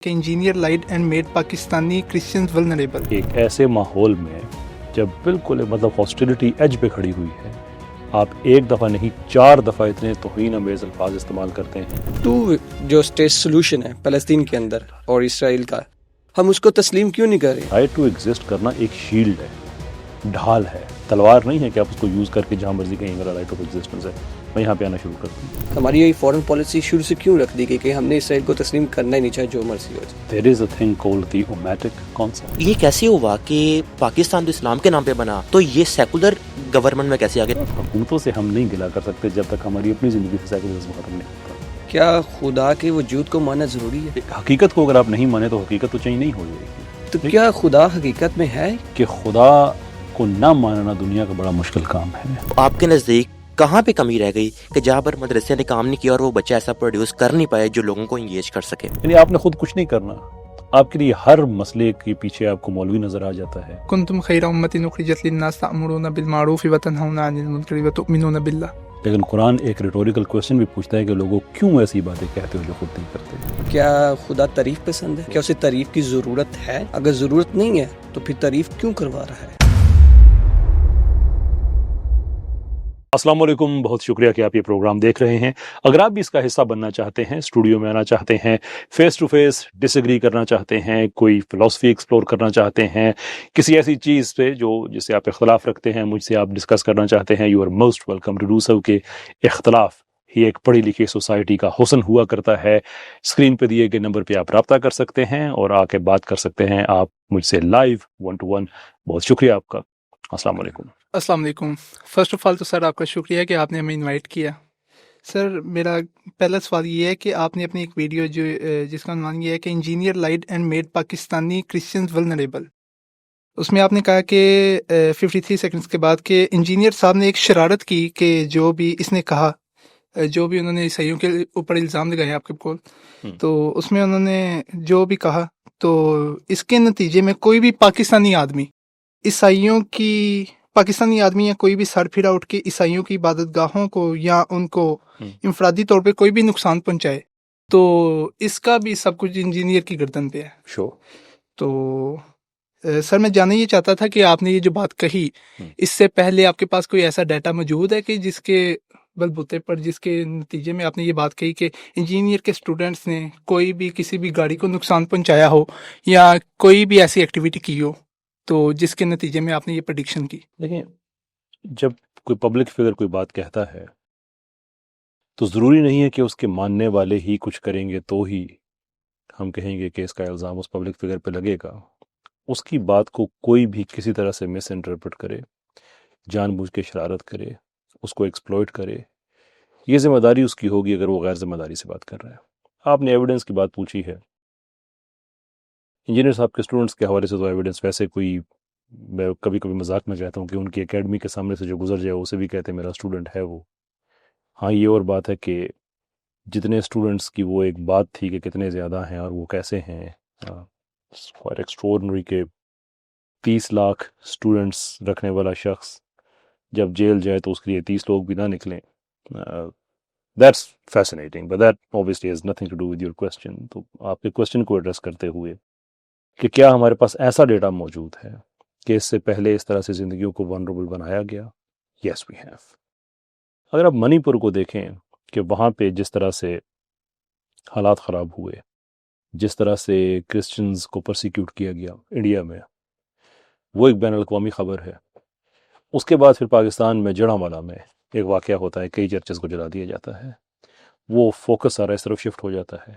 کہ engineer lied and made Pakistani Christians vulnerable. ایک ایسے ماحول میں جب بالکل مطلب ہاسٹیلٹی ایج پہ کھڑی ہوئی ہے، آپ ایک دفعہ نہیں 4 دفعہ اتنے توہین امیز الفاظ استعمال کرتے ہیں. تو جو اسٹیٹ سولوشن ہے فلسطین کے اندر اور اسرائیل کا، ہم اس کو تسلیم کیوں نہیں کر رہے؟ رائٹ ٹو ایگزسٹ کرنا ایک شیلڈ ہے، ڈھال ہے، تلوار نہیں ہے کہ آپ اس کو یوز کر کے جہاں مرضی کہیں. میرا رائٹ آف ایگزسٹنس ہے، میں یہاں پہ آنا شروع کر دوں. ہماری یہ فورن پالیسی شروع سے کیوں رکھ دی گئی کہ ہم نے اسرائیل کو تسلیم کرنا ہی نہیں، چاہے جو مرضی ہو جائے؟ There is a thing called the Omatic concept. یہ کیسے ہوا کہ پاکستان تو اسلام کے نام پہ بنا، تو یہ سیکولر گورنمنٹ میں کیسے آگے؟ حکومتوں سے ہم نہیں گلا کر سکتے جب تک ہماری اپنی زندگی سے سیکولرزم ختم نہیں ہوتا. کیا خدا کے وجود کو ماننا ضروری ہے؟ حقیقت کو اگر آپ نہیں مانے تو حقیقت تو چینج نہیں ہو جائے گی. تو کیا خدا حقیقت میں ہے؟ کہ خدا کو نہ ماننا دنیا کا بڑا مشکل کام ہے. آپ کے نزدیک کہاں پہ کمی رہ گئی کہ جہاں پر مدرسے نے کام نہیں کیا اور وہ بچہ ایسا پروڈیوس کر نہیں پائے جو لوگوں کو انگیج کر سکے؟ یعنی آپ نے خود کچھ نہیں کرنا، آپ کے لیے ہر مسئلے کے پیچھے آپ کو مولوی نظر آ جاتا ہے. کنتم خیر امۃ اخرجت للناس تأمرون بالمعروف وتنہون عن المنکر وتؤمنون باللہ. لیکن قرآن ایک ریٹوریکل کویسچن بھی پوچھتا ہے کہ لوگوں کیوں ایسی باتیں کہتے ہو جو خود نہیں کرتے. کیا خدا تعریف پسند ہے؟ کیا اسے تعریف کی ضرورت ہے؟ اگر ضرورت نہیں ہے تو پھر تعریف کیوں کروا رہا ہے؟ السلام علیکم، بہت شکریہ کہ آپ یہ پروگرام دیکھ رہے ہیں. اگر آپ بھی اس کا حصہ بننا چاہتے ہیں، اسٹوڈیو میں آنا چاہتے ہیں، face to face disagree کرنا چاہتے ہیں، کوئی فلسفی ایکسپلور کرنا چاہتے ہیں، کسی ایسی چیز پہ جس سے آپ اختلاف رکھتے ہیں، مجھ سے آپ ڈسکس کرنا چاہتے ہیں، you are most welcome to do so. کہ اختلاف ہی ایک پڑھی لکھی سوسائٹی کا حسن ہوا کرتا ہے. اسکرین پہ دیے گئے نمبر پہ آپ رابطہ کر سکتے ہیں اور آ کے بات کر سکتے ہیں آپ مجھ سے لائیو 1 to 1. بہت شکریہ آپ کا. السلام علیکم. السلام علیکم. فرسٹ آف آل تو سر آپ کا شکریہ کہ آپ نے ہمیں انوائٹ کیا. سر میرا پہلا سوال یہ ہے کہ آپ نے اپنی ایک ویڈیو جس کا عنوان یہ ہے کہ engineer lied and made Pakistani Christians vulnerable, اس میں آپ نے کہا کہ 53 سیکنڈز کے بعد کہ انجینئر صاحب نے ایک شرارت کی کہ جو بھی اس نے کہا، جو بھی انہوں نے عیسائیوں کے اوپر الزام لگائے آپ کے بول، تو اس میں انہوں نے جو بھی کہا تو اس کے نتیجے میں کوئی بھی پاکستانی آدمی یا کوئی بھی سر پھرا اٹھ کے عیسائیوں کی عبادت گاہوں کو یا ان کو انفرادی طور پہ کوئی بھی نقصان پہنچائے تو اس کا بھی سب کچھ انجینئر کی گردن پہ ہے. تو سر میں جاننا یہ چاہتا تھا کہ آپ نے یہ جو بات کہی، اس سے پہلے آپ کے پاس کوئی ایسا ڈیٹا موجود ہے کہ جس کے بلبوتے پر، جس کے نتیجے میں آپ نے یہ بات کہی کہ انجینئر کے اسٹوڈنٹس نے کوئی بھی کسی بھی گاڑی کو نقصان پہنچایا ہو یا کوئی بھی ایسی ایکٹیویٹی کی ہو تو جس کے نتیجے میں آپ نے یہ پریڈکشن کی؟ دیکھیں، جب کوئی پبلک فگر کوئی بات کہتا ہے تو ضروری نہیں ہے کہ اس کے ماننے والے ہی کچھ کریں گے تو ہی ہم کہیں گے کہ اس کا الزام اس پبلک فگر پہ لگے گا. اس کی بات کو کوئی بھی کسی طرح سے مس انٹرپریٹ کرے، جان بوجھ کے شرارت کرے، اس کو ایکسپلوئٹ کرے، یہ ذمہ داری اس کی ہوگی اگر وہ غیر ذمہ داری سے بات کر رہا ہے. آپ نے ایویڈنس کی بات پوچھی ہے. انجینئر صاحب کے اسٹوڈنٹس کے حوالے سے تو ایویڈنس ویسے کوئی، میں کبھی کبھی مذاق میں کہتا ہوں کہ ان کی اکیڈمی کے سامنے سے جو گزر جائے اسے بھی کہتے ہیں میرا اسٹوڈنٹ ہے وہ. ہاں، یہ اور بات ہے کہ جتنے اسٹوڈنٹس کی وہ ایک بات تھی کہ کتنے زیادہ ہیں اور وہ کیسے ہیں. ایکسٹراڈنری کہ 30 لاکھ اسٹوڈنٹس رکھنے والا شخص جب جیل جائے تو اس کے لیے 30 لوگ بھی نہ نکلیں. That's fascinating but that obviously has nothing to do with your question. تو آپ کے کوشچن کو ایڈریس کرتے ہوئے کہ کیا ہمارے پاس ایسا ڈیٹا موجود ہے کہ اس سے پہلے اس طرح سے زندگیوں کو ونربل بنایا گیا؟ یس وی ہیو. اگر آپ منی پور کو دیکھیں کہ وہاں پہ جس طرح سے حالات خراب ہوئے، جس طرح سے کرسچنز کو پرسیکیوٹ کیا گیا انڈیا میں، وہ ایک بین الاقوامی خبر ہے. اس کے بعد پھر پاکستان میں جڑاں میں ایک واقعہ ہوتا ہے، کئی چرچز کو جلا دیا جاتا ہے، وہ فوکس سارا اس طرف شفٹ ہو جاتا ہے.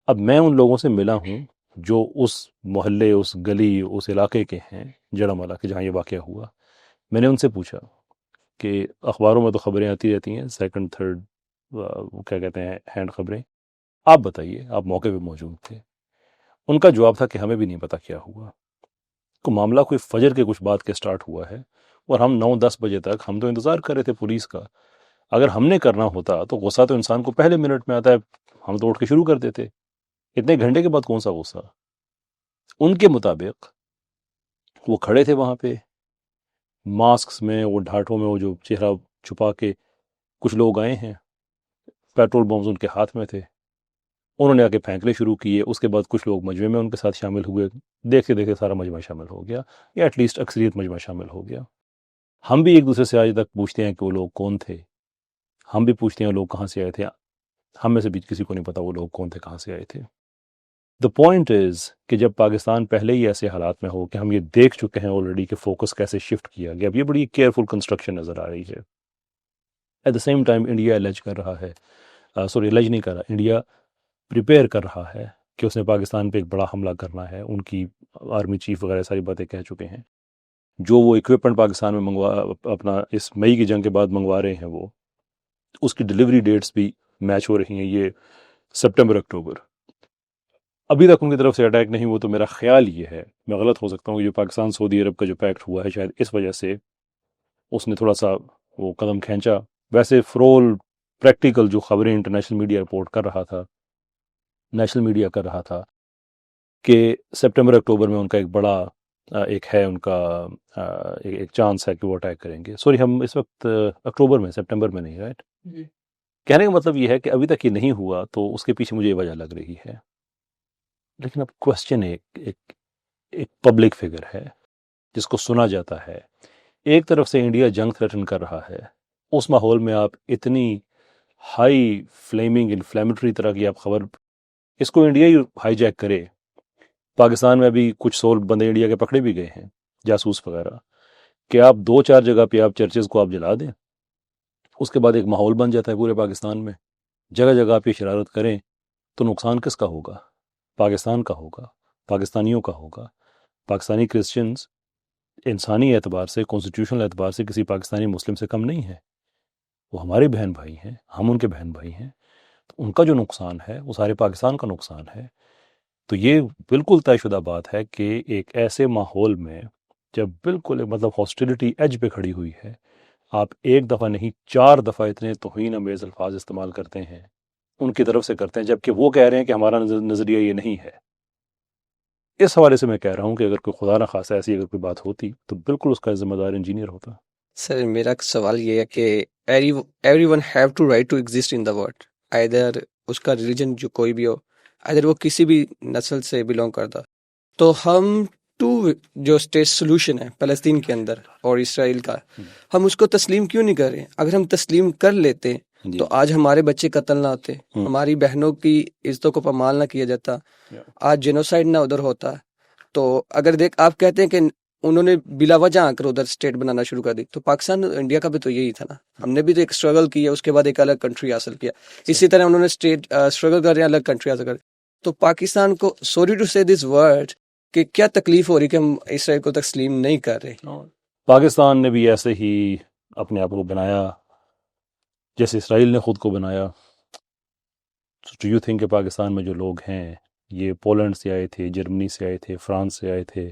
اب میں ان لوگوں سے ملا ہوں جو اس محلے، اس گلی، اس علاقے کے ہیں، جڑاں کے جہاں یہ واقعہ ہوا. میں نے ان سے پوچھا کہ اخباروں میں تو خبریں آتی رہتی ہیں، سیکنڈ تھرڈ کیا کہتے ہیں، ہینڈ خبریں، آپ بتائیے، آپ موقع پہ موجود تھے. ان کا جواب تھا کہ ہمیں بھی نہیں پتا کیا ہوا. کو معاملہ کوئی فجر کے کچھ بات کے سٹارٹ ہوا ہے اور ہم 9-10 بجے تک ہم تو انتظار کر رہے تھے پولیس کا. اگر ہم نے کرنا ہوتا تو غصہ تو انسان کو پہلے منٹ میں آتا ہے، ہم تو اٹھ کے شروع کر دیتے. اتنے گھنٹے کے بعد کون سا غصہ؟ ان کے مطابق وہ کھڑے تھے وہاں پہ ماسکس میں، وہ ڈھاٹوں میں، وہ جو چہرہ چھپا کے کچھ لوگ آئے ہیں، پیٹرول بمز ان کے ہاتھ میں تھے. انہوں نے آ کے پھینکنے شروع کیے. اس کے بعد کچھ لوگ مجمع میں ان کے ساتھ شامل ہوئے. دیکھتے دیکھتے سارا مجمع شامل ہو گیا, یا ایٹ لیسٹ اکثریت مجمع شامل ہو گیا. ہم بھی ایک دوسرے سے آج تک پوچھتے ہیں کہ وہ لوگ کون تھے, ہم بھی پوچھتے ہیں وہ لوگ کہاں سے آئے تھے. ہم میں سے بھی کسی کو نہیں پتا وہ لوگ کون تھے, کہاں سے آئے تھے. دا پوائنٹ از کہ جب پاکستان پہلے ہی ایسے حالات میں ہو کہ ہم یہ دیکھ چکے ہیں آلریڈی کہ فوکس کیسے شفٹ کیا گیا, اب یہ بڑی کیئرفل کنسٹرکشن نظر آ رہی ہے. At the same time India الج کر رہا ہے, الج نہیں کر رہا, انڈیا پریپیئر کر رہا ہے کہ اس نے پاکستان پہ ایک بڑا حملہ کرنا ہے. ان کی آرمی چیف وغیرہ ساری باتیں کہہ چکے ہیں. جو وہ اکوپمنٹ پاکستان میں اپنا اس مئی کی جنگ کے بعد منگوا رہے ہیں, وہ اس کی ڈلیوری ڈیٹس بھی میچ ہو رہی ہیں, یہ سپٹمبر اکتوبر. ابھی تک ان کی طرف سے اٹیک نہیں ہوا, تو میرا خیال یہ ہے, میں غلط ہو سکتا ہوں, کہ جو پاکستان سعودی عرب کا جو پیکٹ ہوا ہے شاید اس وجہ سے اس نے تھوڑا سا وہ قدم کھینچا. ویسے فرول پریکٹیکل جو خبریں انٹرنیشنل میڈیا رپورٹ کر رہا تھا, نیشنل میڈیا کر رہا تھا, کہ سپٹمبر اکتوبر میں ان کا ایک بڑا ایک ہے ان کا ایک چانس ہے کہ وہ اٹیک کریں گے. سوری, ہم اس وقت اکتوبر میں, سپٹمبر میں نہیں, رائٹ. کہنے کا مطلب یہ ہے کہ ابھی تک یہ نہیں ہوا, تو اس کے پیچھے مجھے یہ وجہ لگ رہی ہے. لیکن اب کوشچن ایک پبلک فگر ہے جس کو سنا جاتا ہے. ایک طرف سے انڈیا جنگ تھریٹن کر رہا ہے, اس ماحول میں آپ اتنی ہائی فلیمنگ انفلیمیٹری طرح کی آپ خبر, اس کو انڈیا ہی ہائی جیک کرے. پاکستان میں ابھی کچھ 100 بندے انڈیا کے پکڑے بھی گئے ہیں, جاسوس وغیرہ, کہ آپ 2-4 جگہ پہ آپ چرچز کو آپ جلا دیں, اس کے بعد ایک ماحول بن جاتا ہے پورے پاکستان میں. جگہ جگہ پہ شرارت کریں, تو نقصان کس کا ہوگا؟ پاکستان کا ہوگا, پاکستانیوں کا ہوگا. پاکستانی کرسچنز انسانی اعتبار سے, کانسٹیٹیوشنل اعتبار سے کسی پاکستانی مسلم سے کم نہیں ہے. وہ ہمارے بہن بھائی ہیں, ہم ان کے بہن بھائی ہیں. تو ان کا جو نقصان ہے وہ سارے پاکستان کا نقصان ہے. تو یہ بالکل طے شدہ بات ہے کہ ایک ایسے ماحول میں جب بالکل مطلب ہاسٹیلٹی ایج پہ کھڑی ہوئی ہے, آپ ایک دفعہ نہیں 4 دفعہ اتنے توہین امیز الفاظ استعمال کرتے ہیں, ان کی طرف سے کرتے ہیں, جبکہ وہ کہہ رہے ہیں کہ ہمارا نظریہ یہ نہیں ہے. اس حوالے سے میں کہہ رہا ہوں کہ اگر کوئی خدا نہ خواستہ ایسی اگر کوئی بات ہوتی تو بالکل اس کا ذمہ دار انجینئر ہوتا. سر میرا سوال یہ ہے کہ every one have to right to exist in the world, either اس کا ریلیجن جو کوئی بھی ہو, آئدر وہ کسی بھی نسل سے بلونگ کرتا. تو ہم جو اسٹیٹ سولوشن ہے فلسطین کے اندر اور اسرائیل کا, ہم اس کو تسلیم کیوں نہیں کر رہے ہیں؟ اگر ہم تسلیم کر لیتے تو آج ہمارے بچے قتل نہ ہوتے, ہماری بہنوں کی عزتوں کو پامال نہ کیا جاتا, آج جینوسائیڈ نہ ادھر ہوتا. تو اگر آپ کہتے ہیں کہ انہوں نے بلا وجہ آ کر ادھر اسٹیٹ بنانا شروع کر دی, تو پاکستان انڈیا کا بھی تو یہی تھا نا. ہم نے بھی تو ایک اسٹرگل کیا, اس کے بعد ایک الگ کنٹری حاصل کیا. اسی طرح انہوں نے اسٹیٹ اسٹرگل کر رہے ہیں, الگ کنٹری حاصل کر. تو پاکستان کو, سوری ٹو سے دس ورڈ, کہ کیا تکلیف ہو رہی کہ ہم اسرائیل کو تسلیم نہیں کر رہے. پاکستان نے بھی ایسے ہی اپنے آپ کو بنایا جیسے اسرائیل نے خود کو بنایا. ڈو یو تھنک کہ پاکستان میں جو لوگ ہیں یہ پولینڈ سے آئے تھے, جرمنی سے آئے تھے, فرانس سے آئے تھے,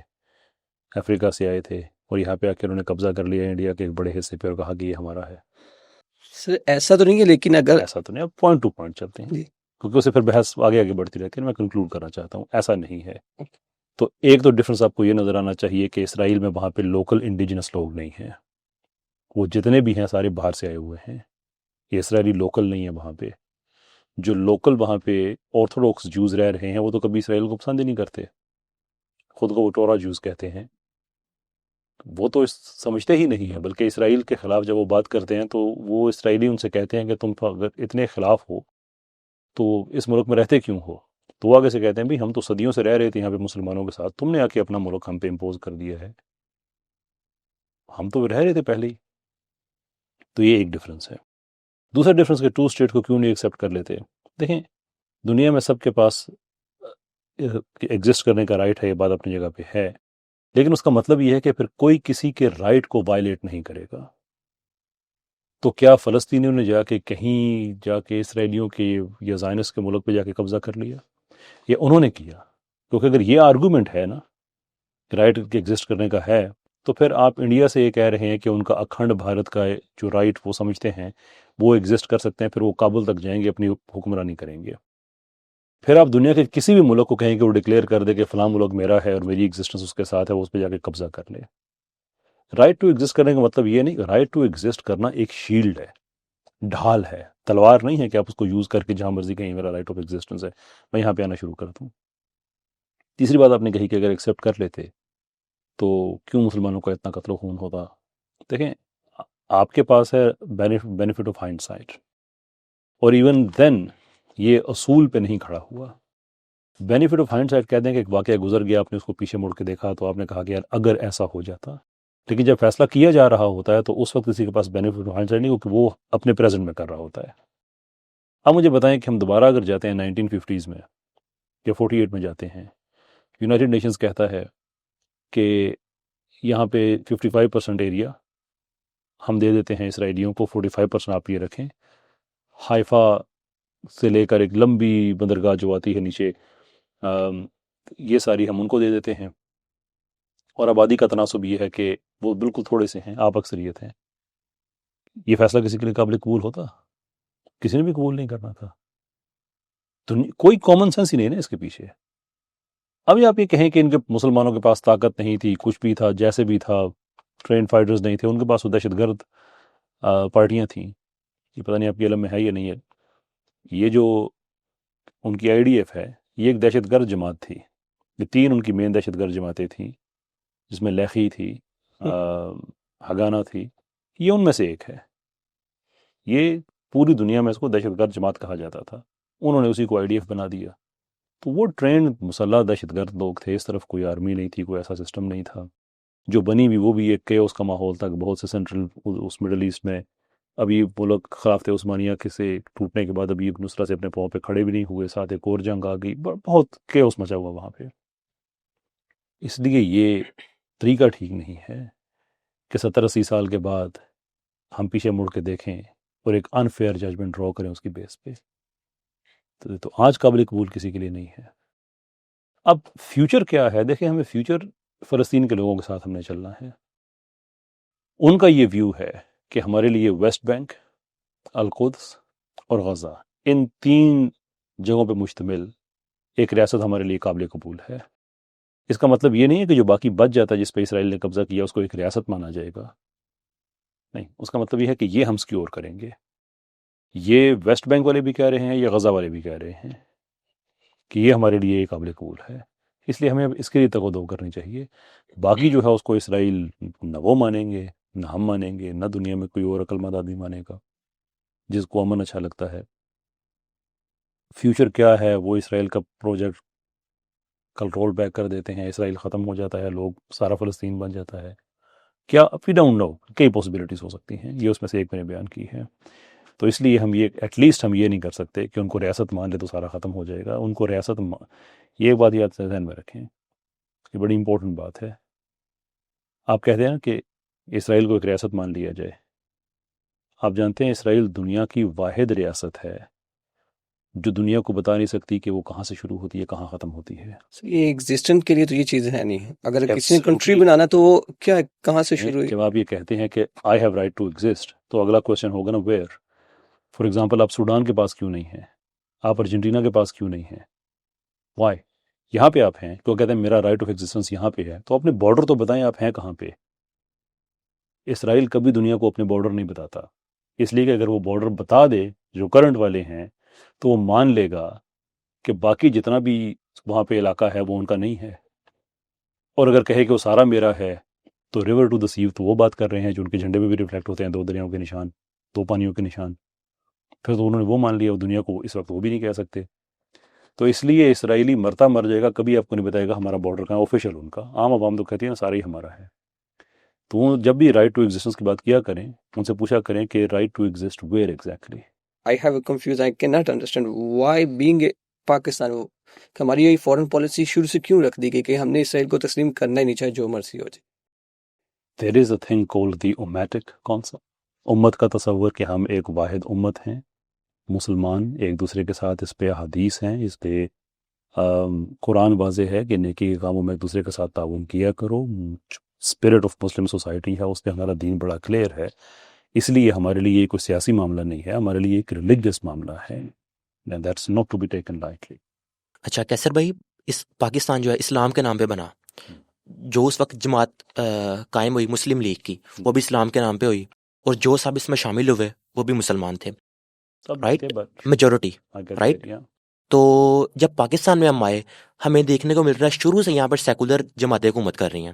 افریقہ سے آئے تھے, اور یہاں پہ آ کے انہوں نے قبضہ کر لیا انڈیا کے ایک بڑے حصے پہ اور کہا کہ یہ ہمارا ہے؟ سر ایسا تو نہیں ہے, لیکن اگر ایسا تو نہیں, اب پوائنٹ ٹو پوائنٹ چلتے ہیں کیونکہ اسے پھر بحث آگے بڑھتی رہتی ہے. میں کنکلوڈ کرنا چاہتا ہوں, ایسا نہیں ہے. تو ایک تو ڈفرنس آپ کو یہ نظر آنا چاہیے کہ اسرائیل میں وہاں پہ لوکل انڈیجنس لوگ نہیں ہیں. وہ جتنے بھی ہیں سارے باہر سے آئے ہوئے ہیں. یہ اسرائیلی لوکل نہیں ہے وہاں پہ. جو لوکل وہاں پہ آرتھوڈاکس جوز رہ رہے ہیں وہ تو کبھی اسرائیل کو پسند ہی نہیں کرتے. خود کو وہ ٹورا جوز کہتے ہیں. وہ تو سمجھتے ہی نہیں ہیں, بلکہ اسرائیل کے خلاف جب وہ بات کرتے ہیں تو وہ اسرائیلی ان سے کہتے ہیں کہ تم اگر اتنے خلاف ہو تو اس ملک میں رہتے کیوں ہو؟ تو وہ آگے سے کہتے ہیں بھی ہم تو صدیوں سے رہ رہے تھے یہاں پہ مسلمانوں کے ساتھ, تم نے آ کے اپنا ملک ہم پہ امپوز کر دیا ہے, ہم تو رہ رہے تھے پہلے ہی. تو یہ ایک ڈفرنس ہے. دوسرا ڈفرنس کہ 2 اسٹیٹ کو کیوں نہیں ایکسیپٹ کر لیتے. دیکھیں دنیا میں سب کے پاس ایگزسٹ کرنے کا رائٹ ہے, یہ بات اپنی جگہ پہ ہے, لیکن اس کا مطلب یہ ہے کہ پھر کوئی کسی کے رائٹ کو وائلیٹ نہیں کرے گا. تو کیا فلسطینیوں نے کہیں جا کے اسرائیلیوں کے یا زائنس کے ملک پہ جا کے قبضہ کر لیا؟ یہ انہوں نے کیا. کیونکہ اگر یہ آرگومنٹ ہے نا کہ رائٹ کے ایگزسٹ کرنے کا ہے, تو پھر آپ انڈیا سے یہ کہہ رہے ہیں کہ ان کا اکھنڈ بھارت کا جو رائٹ وہ سمجھتے ہیں وہ ایگزسٹ کر سکتے ہیں, پھر وہ کابل تک جائیں گے, اپنی حکمرانی کریں گے. پھر آپ دنیا کے کسی بھی ملک کو کہیں کہ وہ ڈکلیئر کر دے کہ فلاں ملک میرا ہے اور میری ایگزسٹنس اس کے ساتھ ہے, وہ اس پہ جا کے قبضہ کر لے. رائٹ ٹو ایگزسٹ کرنے کا مطلب یہ نہیں, رائٹ ٹو ایگزسٹ کرنا ایک شیلڈ ہے ڈھال ہے, تلوار نہیں ہے کہ آپ اس کو یوز کر کے جہاں مرضی کہیں میرا رائٹ آف ایگزسٹنس ہے میں یہاں پہ آنا شروع کرتا ہوں. تیسری بات آپ نے کہی کہ اگر ایکسیپٹ کر لیتے تو کیوں مسلمانوں کا اتنا قتل و خون ہوتا. دیکھیں آپ کے پاس ہے بینیفٹ آف ہائنڈ سائٹ, اور ایون دین یہ اصول پہ نہیں کھڑا ہوا. بینیفٹ آف ہائنڈ سائٹ کہتے ہیں کہ ایک واقعہ گزر گیا, آپ نے اس کو پیچھے مڑ کے دیکھا تو آپ نے کہا کہ یار اگر ایسا ہو جاتا, لیکن جب فیصلہ کیا جا رہا ہوتا ہے تو اس وقت کسی کے پاس بینیفٹ آف ہائنڈ سائٹ نہیں, کیونکہ وہ اپنے پریزنٹ میں کر رہا ہوتا ہے. اب مجھے بتائیں کہ ہم دوبارہ اگر جاتے ہیں 1950s میں یا 48 میں جاتے ہیں, یونائٹڈ نیشنز کہتا ہے کہ یہاں پہ 55% ایریا ہم دے دیتے ہیں اسرائیلیوں کو, 45% آپ یہ رکھیں. حائفہ سے لے کر ایک لمبی بندرگاہ جو آتی ہے نیچے, یہ ساری ہم ان کو دے دیتے ہیں, اور آبادی کا تناسب یہ ہے کہ وہ بالکل تھوڑے سے ہیں, آپ اکثریت ہیں. یہ فیصلہ کسی کے لیے قابل قبول ہوتا؟ کسی نے بھی قبول نہیں کرنا تھا. تو کوئی کامن سینس ہی نہیں نا اس کے پیچھے. ابھی آپ یہ کہیں کہ ان کے مسلمانوں کے پاس طاقت نہیں تھی, کچھ بھی تھا, جیسے بھی تھا, ٹرین فائٹرز نہیں تھے, ان کے پاس وہ دہشت گرد پارٹیاں تھیں. یہ پتہ نہیں آپ کے علم میں ہے یا نہیں ہے, یہ جو ان کی IDF ہے یہ ایک دہشت گرد جماعت تھی. یہ 3 ان کی مین دہشت گرد جماعتیں تھیں, جس میں لیخی تھی, ہگانا تھی, یہ ان میں سے ایک ہے. یہ پوری دنیا میں اس کو دہشت گرد جماعت کہا جاتا تھا, انہوں نے اسی کو IDF بنا دیا. تو وہ ٹرینڈ مسلح دہشت گرد لوگ تھے, اس طرف کوئی آرمی نہیں تھی, کوئی ایسا سسٹم نہیں تھا. جو بنی بھی وہ بھی ایک کیوس کا ماحول تھا. بہت سے سینٹرل اس مڈل ایسٹ میں ابھی وہ لوگ خلافت عثمانیہ کے سے ٹوٹنے کے بعد ابھی نصرت سے اپنے پاؤں پہ کھڑے بھی نہیں ہوئے, ساتھ ایک اور جنگ آ گئی, بہت کیوس مچا ہوا وہاں پہ. اس لیے یہ طریقہ ٹھیک نہیں ہے کہ 70-80 سال کے بعد ہم پیچھے مڑ کے دیکھیں اور ایک انفیئر ججمنٹ ڈرا کریں اس کی بیس پہ. تو آج قابل قبول کسی کے لیے نہیں ہے. اب فیوچر کیا ہے؟ دیکھیں ہمیں فیوچر فلسطین کے لوگوں کے ساتھ ہم نے چلنا ہے. ان کا یہ ویو ہے کہ ہمارے لیے ویسٹ بینک, القدس اور غزہ, ان 3 جگہوں پہ مشتمل ایک ریاست ہمارے لیے قابل قبول ہے. اس کا مطلب یہ نہیں ہے کہ جو باقی بچ جاتا ہے جس پہ اسرائیل نے قبضہ کیا اس کو ایک ریاست مانا جائے گا, نہیں. اس کا مطلب یہ ہے کہ یہ ہم سیکیور کریں گے. یہ ویسٹ بینک والے بھی کہہ رہے ہیں, یہ غزہ والے بھی کہہ رہے ہیں کہ یہ ہمارے لیے ایک قابل قبول ہے. اس لیے ہمیں اس کے لیے تقدو کرنی چاہیے. باقی جو ہے اس کو اسرائیل نہ وہ مانیں گے نہ ہم مانیں گے, نہ دنیا میں کوئی اور عقل مند آدمی مانے گا جس کو امن اچھا لگتا ہے. فیوچر کیا ہے؟ وہ اسرائیل کا پروجیکٹ کل رول بیک کر دیتے ہیں, اسرائیل ختم ہو جاتا ہے, لوگ سارا فلسطین بن جاتا ہے. کیا وی ڈونٹ نو, کئی پاسبلٹیز ہو سکتی ہیں, یہ اس میں سے ایک میں نے بیان کی ہے. تو اس لیے ہم یہ ایٹ لیسٹ ہم یہ نہیں کر سکتے کہ ان کو ریاست مان لے تو سارا ختم ہو جائے گا. ان کو ریاست یہ بات یاد ذہن میں رکھیں, یہ بڑی امپورٹنٹ بات ہے. آپ کہتے ہیں نا کہ اسرائیل کو ایک ریاست مان لیا جائے. آپ جانتے ہیں اسرائیل دنیا کی واحد ریاست ہے جو دنیا کو بتا نہیں سکتی کہ وہ کہاں سے شروع ہوتی ہے کہاں ختم ہوتی ہے. یہ ایگزسٹنٹ کے لیے تو یہ چیز ہے نہیں. اگر کسی نے کنٹری بنانا تو وہ کیا کہاں سے شروع ہوئی؟ جب آپ یہ کہتے ہیں کہ I have right to exist, تو اگلا کوشچن ہوگا نا ویئر. فار ایگزامپل آپ سوڈان کے پاس کیوں نہیں ہیں, آپ ارجنٹینا کے پاس کیوں نہیں ہیں, وائی؟ یہاں پہ آپ ہیں تو کہتے ہیں میرا رائٹ آف ایگزسٹنس یہاں پہ ہے. تو اپنے بارڈر تو بتائیں آپ ہیں کہاں پہ. اسرائیل کبھی دنیا کو اپنے بارڈر نہیں بتاتا, اس لیے کہ اگر وہ بارڈر بتا دے جو کرنٹ والے ہیں تو وہ مان لے گا کہ باقی جتنا بھی وہاں پہ علاقہ ہے وہ ان کا نہیں ہے. اور اگر کہے کہ وہ سارا میرا ہے تو ریور ٹو دا سی تو وہ بات کر رہے ہیں جو ان کے جھنڈے میں بھی ریفلیکٹ ہوتے ہیں, 2 دریاؤں کے نشان, 2 پانیوں کے نشان. پھر تو انہوں نے وہ مان لیا, دنیا کو اس وقت وہ بھی نہیں کہہ سکتے. تو اس لیے اسرائیلی مرتا مر جائے گا, کبھی آپ کو نہیں بتائے گا ہمارا بارڈر کہاں. آفیشیل ان کا, عام عوام تو کہتی ہے نا سارا ہی ہمارا ہے. تو جب بھی رائٹ ٹو ایگزسٹنس کی بات کیا کریں ان سے پوچھا کریں کہ right to exist where exactly. I have a confused, I cannot understand why being a Pakistan کہ ہماری یہ فورن پالیسی شروع سے کیوں رکھ دی گئی کہ ہم نے اسرائیل کو تسلیم کرنا ہی نہیں چاہے جو مرضی ہو جائے. There is a thing called the ummatic concept. امت کا تصور کہ ہم ایک واحد امت ہیں, مسلمان ایک دوسرے کے ساتھ, اس پہ احادیث ہیں, اس پہ قرآن واضح ہے کہ نیکی کے کاموں میں ایک دوسرے کے ساتھ تعاون کیا کرو. اسپرٹ آف مسلم سوسائٹی ہے, اس پہ ہمارا دین بڑا کلیئر ہے. اس لیے ہمارے لیے یہ کوئی سیاسی معاملہ نہیں ہے, ہمارے لیے ایک ریلیجیس معاملہ ہے. That's not to be taken lightly. اچھا کیسر بھائی, اس پاکستان جو ہے اسلام کے نام پہ بنا, جو اس وقت جماعت قائم ہوئی مسلم لیگ کی وہ بھی اسلام کے نام پہ ہوئی, اور جو سب اس میں شامل ہوئے وہ بھی مسلمان تھے، right, but majority, I get right. it, yeah. تو جب پاکستان میں ہم آئے ہمیں دیکھنے کو مل رہا ہے شروع سے یہاں پر سیکولر جماعتیں حکومت کر رہی ہیں.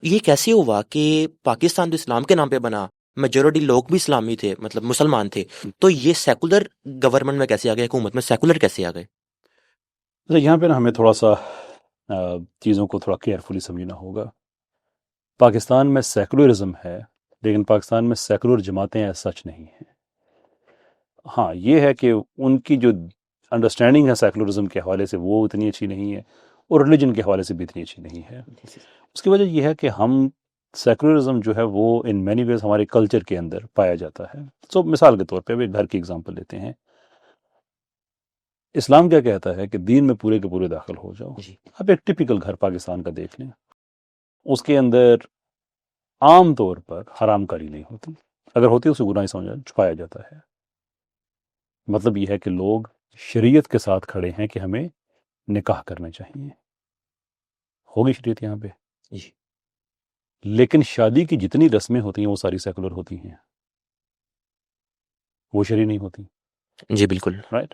یہ کیسے ہوا کہ پاکستان تو اسلام کے نام پہ بنا، میجورٹی لوگ بھی اسلامی تھے، مطلب مسلمان تھے، تو یہ سیکولر گورنمنٹ میں کیسے آ گئے، حکومت میں سیکولر کیسے آ گئے؟ یہاں پہ نا ہمیں تھوڑا سا چیزوں کو تھوڑا کیئرفلی سمجھنا ہوگا. پاکستان میں سیکولرزم ہے لیکن پاکستان میں سیکولر جماعتیں ایز سچ نہیں ہیں. ہاں یہ ہے کہ ان کی جو انڈرسٹینڈنگ ہے سیکولرزم کے حوالے سے وہ اتنی اچھی نہیں ہے، اور ریلیجن کے حوالے سے بھی اتنی اچھی نہیں ہے. اس کی وجہ یہ ہے کہ ہم سیکولرزم جو ہے وہ ان مینی ویز ہمارے کلچر کے اندر پایا جاتا ہے. سو مثال کے طور پہ اب ایک گھر کی اگزامپل لیتے ہیں. اسلام کیا کہتا ہے کہ دین میں پورے کے پورے داخل ہو جاؤ. اب ایک ٹپیکل گھر پاکستان کا دیکھ لیں، اس کے اندر عام طور پر حرام کاری نہیں ہوتی، اگر ہوتی ہے اسے گناہ سمجھا چھپایا جاتا ہے. مطلب یہ ہے کہ لوگ شریعت کے ساتھ کھڑے ہیں کہ ہمیں نکاح کرنا چاہیے، ہوگی شریعت یہاں پہ، لیکن شادی کی جتنی رسمیں ہوتی ہیں وہ ساری سیکولر ہوتی ہیں، وہ شرعی نہیں ہوتی. جی بالکل، رائٹ.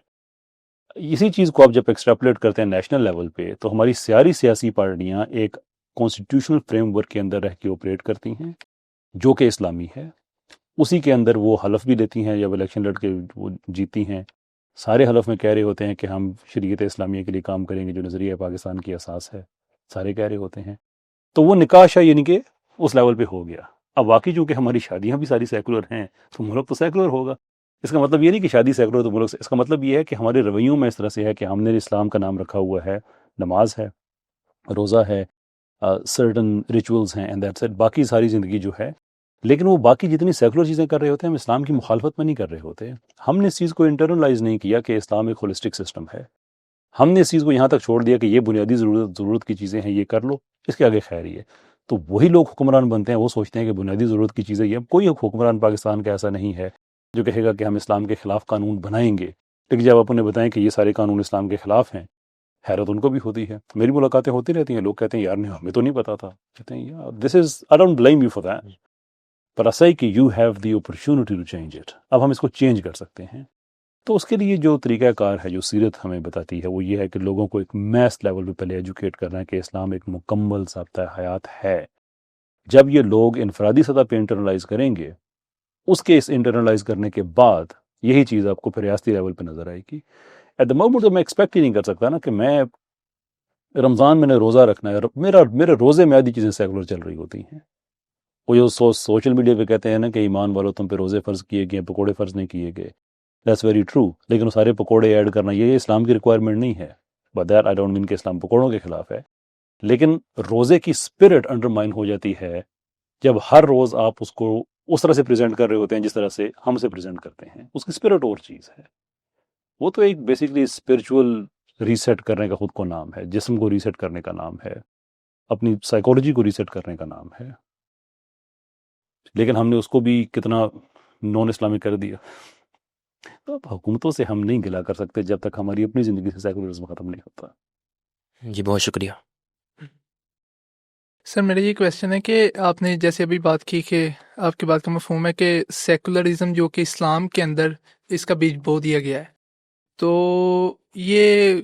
اسی چیز کو آپ جب ایکسٹراپولیٹ کرتے ہیں نیشنل لیول پہ تو ہماری ساری سیاسی پارٹیاں ایک کانسٹیٹیوشنل فریم ورک کے اندر رہ کے آپریٹ کرتی ہیں جو کہ اسلامی ہے. اسی کے اندر وہ حلف بھی لیتی ہیں، جب الیکشن لڑ کے وہ جیتی ہیں سارے حلف میں کہہ رہے ہوتے ہیں کہ ہم شریعت اسلامیہ کے لیے کام کریں گے جو نظریہ پاکستان کی اساس ہے، سارے کہہ رہے ہوتے ہیں. تو وہ نکاح یعنی کہ اس لیول پہ ہو گیا. اب واقعی چونکہ ہماری شادیاں بھی ساری سیکولر ہیں تو ملک تو سیکولر ہوگا. اس کا مطلب یہ نہیں کہ شادی سیکولر تو ملک سے، اس کا مطلب یہ ہے کہ ہمارے رویوں میں اس طرح سے ہے کہ ہم نے اسلام کا نام رکھا ہوا ہے، نماز ہے، روزہ ہے، سرٹن ریچولز ہیں، اینڈ دیٹس اٹ. باقی ساری زندگی جو ہے، لیکن وہ باقی جتنی سیکولر چیزیں کر رہے ہوتے ہیں ہم اسلام کی مخالفت میں نہیں کر رہے ہوتے. ہم نے اس چیز کو انٹرنلائز نہیں کیا کہ اسلام ایک ہولسٹک سسٹم ہے. ہم نے اس چیز کو یہاں تک چھوڑ دیا کہ یہ بنیادی ضرورت کی چیزیں ہیں، یہ کر لو، اس کے آگے خیر ہی ہے. تو وہی لوگ حکمران بنتے ہیں، وہ سوچتے ہیں کہ بنیادی ضرورت کی چیزیں یہ. کوئی حکمران پاکستان کا ایسا نہیں ہے جو کہے گا کہ ہم اسلام کے خلاف قانون بنائیں گے، لیکن جب آپ انہیں بتائیں کہ یہ سارے قانون اسلام کے خلاف ہیں، حیرت ان کو بھی ہوتی ہے. میری ملاقاتیں ہوتی رہتی ہیں، لوگ کہتے ہیں یار نہیں ہمیں تو نہیں پتا تھا. کہتے ہیں یار this is I don't blame you for that, پر ایسا ہی کہ you have the opportunity to change it. اب ہم اس کو چینج کر سکتے ہیں. تو اس کے لیے جو طریقہ کار ہے جو سیرت ہمیں بتاتی ہے وہ یہ ہے کہ لوگوں کو ایک میس لیول پہ پہلے ایجوکیٹ کرنا ہے کہ اسلام ایک مکمل ضابطہ حیات ہے. جب یہ لوگ انفرادی سطح پہ انٹرنلائز کریں گے، اس کے اس انٹرنلائز کرنے کے بعد یہی چیز آپ کو پھر ریاستی لیول پہ نظر آئے گی. ایٹ دا مومنٹ تو میں ایکسپیکٹ ہی نہیں کر سکتا نا کہ میں رمضان میں نے روزہ رکھنا ہے، میرے روزے میں آدھی چیزیں سیکولر چل رہی ہوتی ہیں. وہ جو سوشل میڈیا پہ کہتے ہیں نا کہ ایمان والو تم پہ روزے فرض کیے گئے، پکوڑے فرض نہیں کیے گئے. دیٹس ویری ٹرو، لیکن وہ سارے پکوڑے ایڈ کرنا یہ اسلام کی ریکوائرمنٹ نہیں ہے. But that I don't mean کہ اسلام پکوڑوں کے خلاف ہے، لیکن روزے کی اسپرٹ انڈرمائن ہو جاتی ہے جب ہر روز آپ اس کو اس طرح سے پریزنٹ کر رہے ہوتے ہیں جس طرح سے ہم سے پریزنٹ کرتے ہیں. اس کی اسپرٹ اور چیز ہے. وہ تو ایک بیسکلی اسپرچول ریسیٹ کرنے کا خود کو نام ہے، جسم کو ریسیٹ کرنے کا نام ہے، اپنی سائیکالوجی کو ریسیٹ کرنے کا نام ہے. لیکن ہم نے اس کو بھی کتنا نان اسلامک کر دیا. تو اب حکومتوں سے ہم نہیں گلا کر سکتے جب تک ہماری اپنی زندگی سے سیکولرزم ختم نہیں ہوتا. جی بہت شکریہ. سر میرا یہ کویسچن ہے کہ آپ نے جیسے ابھی بات کی کہ آپ کی بات کا مفہوم ہے کہ سیکولرزم جو کہ اسلام کے اندر اس کا بیج بو دیا گیا ہے، تو یہ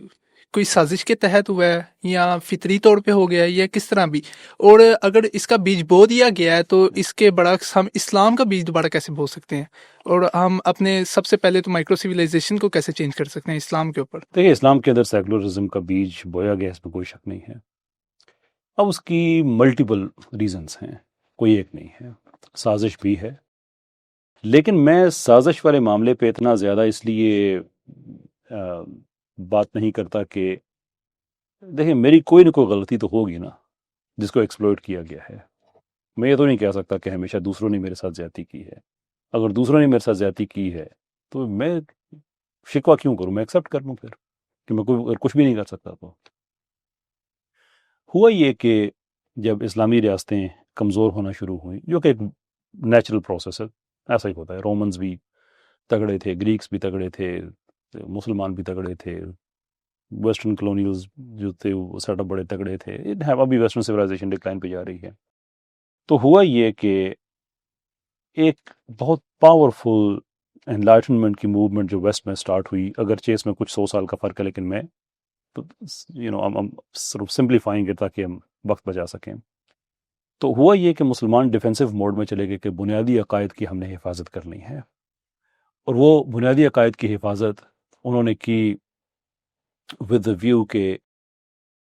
کوئی سازش کے تحت ہوا ہے یا فطری طور پہ ہو گیا ہے یا کس طرح بھی؟ اور اگر اس کا بیج بو دیا گیا ہے تو اس کے برعکس ہم اسلام کا بیج دوبارہ کیسے بو سکتے ہیں، اور ہم اپنے سب سے پہلے تو مائکرو سویلائزیشن کو کیسے چینج کر سکتے ہیں اسلام کے اوپر؟ دیکھیے اسلام کے اندر سیکولرزم کا بیج بویا گیا، اس میں کوئی شک نہیں ہے. اب اس کی ملٹیپل ریزنز ہیں، کوئی ایک نہیں ہے. سازش بھی ہے، لیکن میں سازش والے معاملے پہ اتنا زیادہ اس لیے بات نہیں کرتا کہ دیکھیں میری کوئی نہ کوئی غلطی تو ہوگی نا جس کو ایکسپلوئٹ کیا گیا ہے. میں یہ تو نہیں کہہ سکتا کہ ہمیشہ دوسروں نے میرے ساتھ زیادتی کی ہے. اگر دوسروں نے میرے ساتھ زیادتی کی ہے تو میں شکوہ کیوں کروں، میں ایکسیپٹ کر لوں پھر کہ میں کوئی کچھ بھی نہیں کر سکتا. تو ہوا یہ کہ جب اسلامی ریاستیں کمزور ہونا شروع ہوئیں، جو کہ ایک نیچرل پروسیس ہے، ایسا ہی ہوتا ہے. رومنز بھی تگڑے تھے، گریکس بھی تگڑے تھے، مسلمان بھی تگڑے تھے، ویسٹرن کلونیلز جو تھے وہ سیٹ اپ بڑے تگڑے تھے. ابھی ویسٹرن سویلائزیشن ڈکلائن پہ جا رہی ہے. تو ہوا یہ کہ ایک بہت پاورفل انلائٹنمنٹ کی موومنٹ جو ویسٹ میں سٹارٹ ہوئی، اگرچہ اس میں کچھ 100 سال کا فرق ہے، لیکن میں سمپلیفائنگ ہے تاکہ ہم وقت بچا سکیں. تو ہوا یہ کہ مسلمان ڈیفینسو موڈ میں چلے گئے کہ بنیادی عقائد کی ہم نے حفاظت کرنی ہے، اور وہ بنیادی عقائد کی حفاظت انہوں نے کی ود دا ویو کہ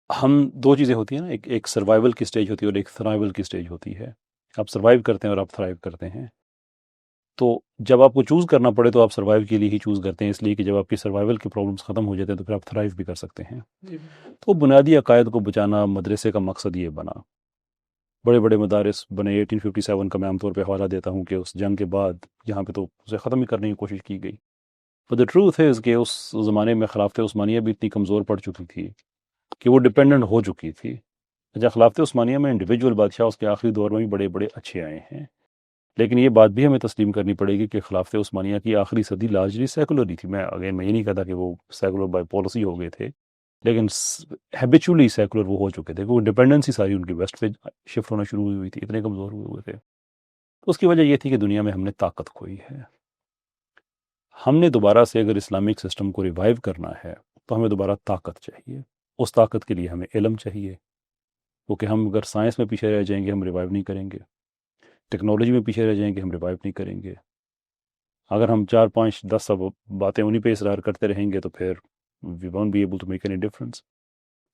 ہم دو چیزیں ہوتی ہیں نا، ایک سروائیول کی سٹیج ہوتی ہے اور ایک تھرائیول کی سٹیج ہوتی ہے. آپ سروائیو کرتے ہیں اور آپ تھرائیو کرتے ہیں. تو جب آپ کو چوز کرنا پڑے تو آپ سروائیو کے لیے ہی چوز کرتے ہیں، اس لیے کہ جب آپ کی سروائیول کے پرابلمس ختم ہو جاتے ہیں تو پھر آپ تھرائیو بھی کر سکتے ہیں. تو بنیادی عقائد کو بچانا مدرسے کا مقصد یہ بنا. بڑے بڑے مدارس بنے. 1857 کا میں عام طور پہ حوالہ دیتا ہوں کہ اس جنگ کے بعد یہاں پہ تو اسے ختم ہی کرنے کی کوشش کی گئی. بٹ دا ٹروتھ ہے کہ اس زمانے میں خلافت عثمانیہ بھی اتنی کمزور پڑ چکی تھی کہ وہ ڈپینڈنٹ ہو چکی تھی. اچھا، خلافت عثمانیہ میں انڈیویجول بادشاہ اس کے آخری دور میں بھی بڑے بڑے اچھے آئے ہیں، لیکن یہ بات بھی ہمیں تسلیم کرنی پڑے گی کہ خلافت عثمانیہ کی آخری صدی لارجلی سیکولر ہی تھی. میں یہ نہیں کہتا کہ وہ سیکولر بائی پالیسی ہو گئے تھے، لیکن ہیبیچولی سیکولر وہ ہو چکے تھے، وہ ڈپینڈنسی ساری ان کی ویسٹ پہ شفٹ ہونا شروع ہوئی تھی، اتنے کمزور ہوئے تھے. اس کی وجہ یہ تھی کہ دنیا میں ہم نے طاقت کھوئی ہے. ہم نے دوبارہ سے اگر اسلامک سسٹم کو ریوائیو کرنا ہے تو ہمیں دوبارہ طاقت چاہیے. اس طاقت کے لیے ہمیں علم چاہیے، کیونکہ ہم اگر سائنس میں پیچھے رہ جائیں گے ہم ریوائیو نہیں کریں گے، ٹیکنالوجی میں پیچھے رہ جائیں گے ہم ریوائیو نہیں کریں گے. اگر ہم 4 5 10 باتیں انہی پہ اصرار کرتے رہیں گے تو پھر we won't be able to make any difference.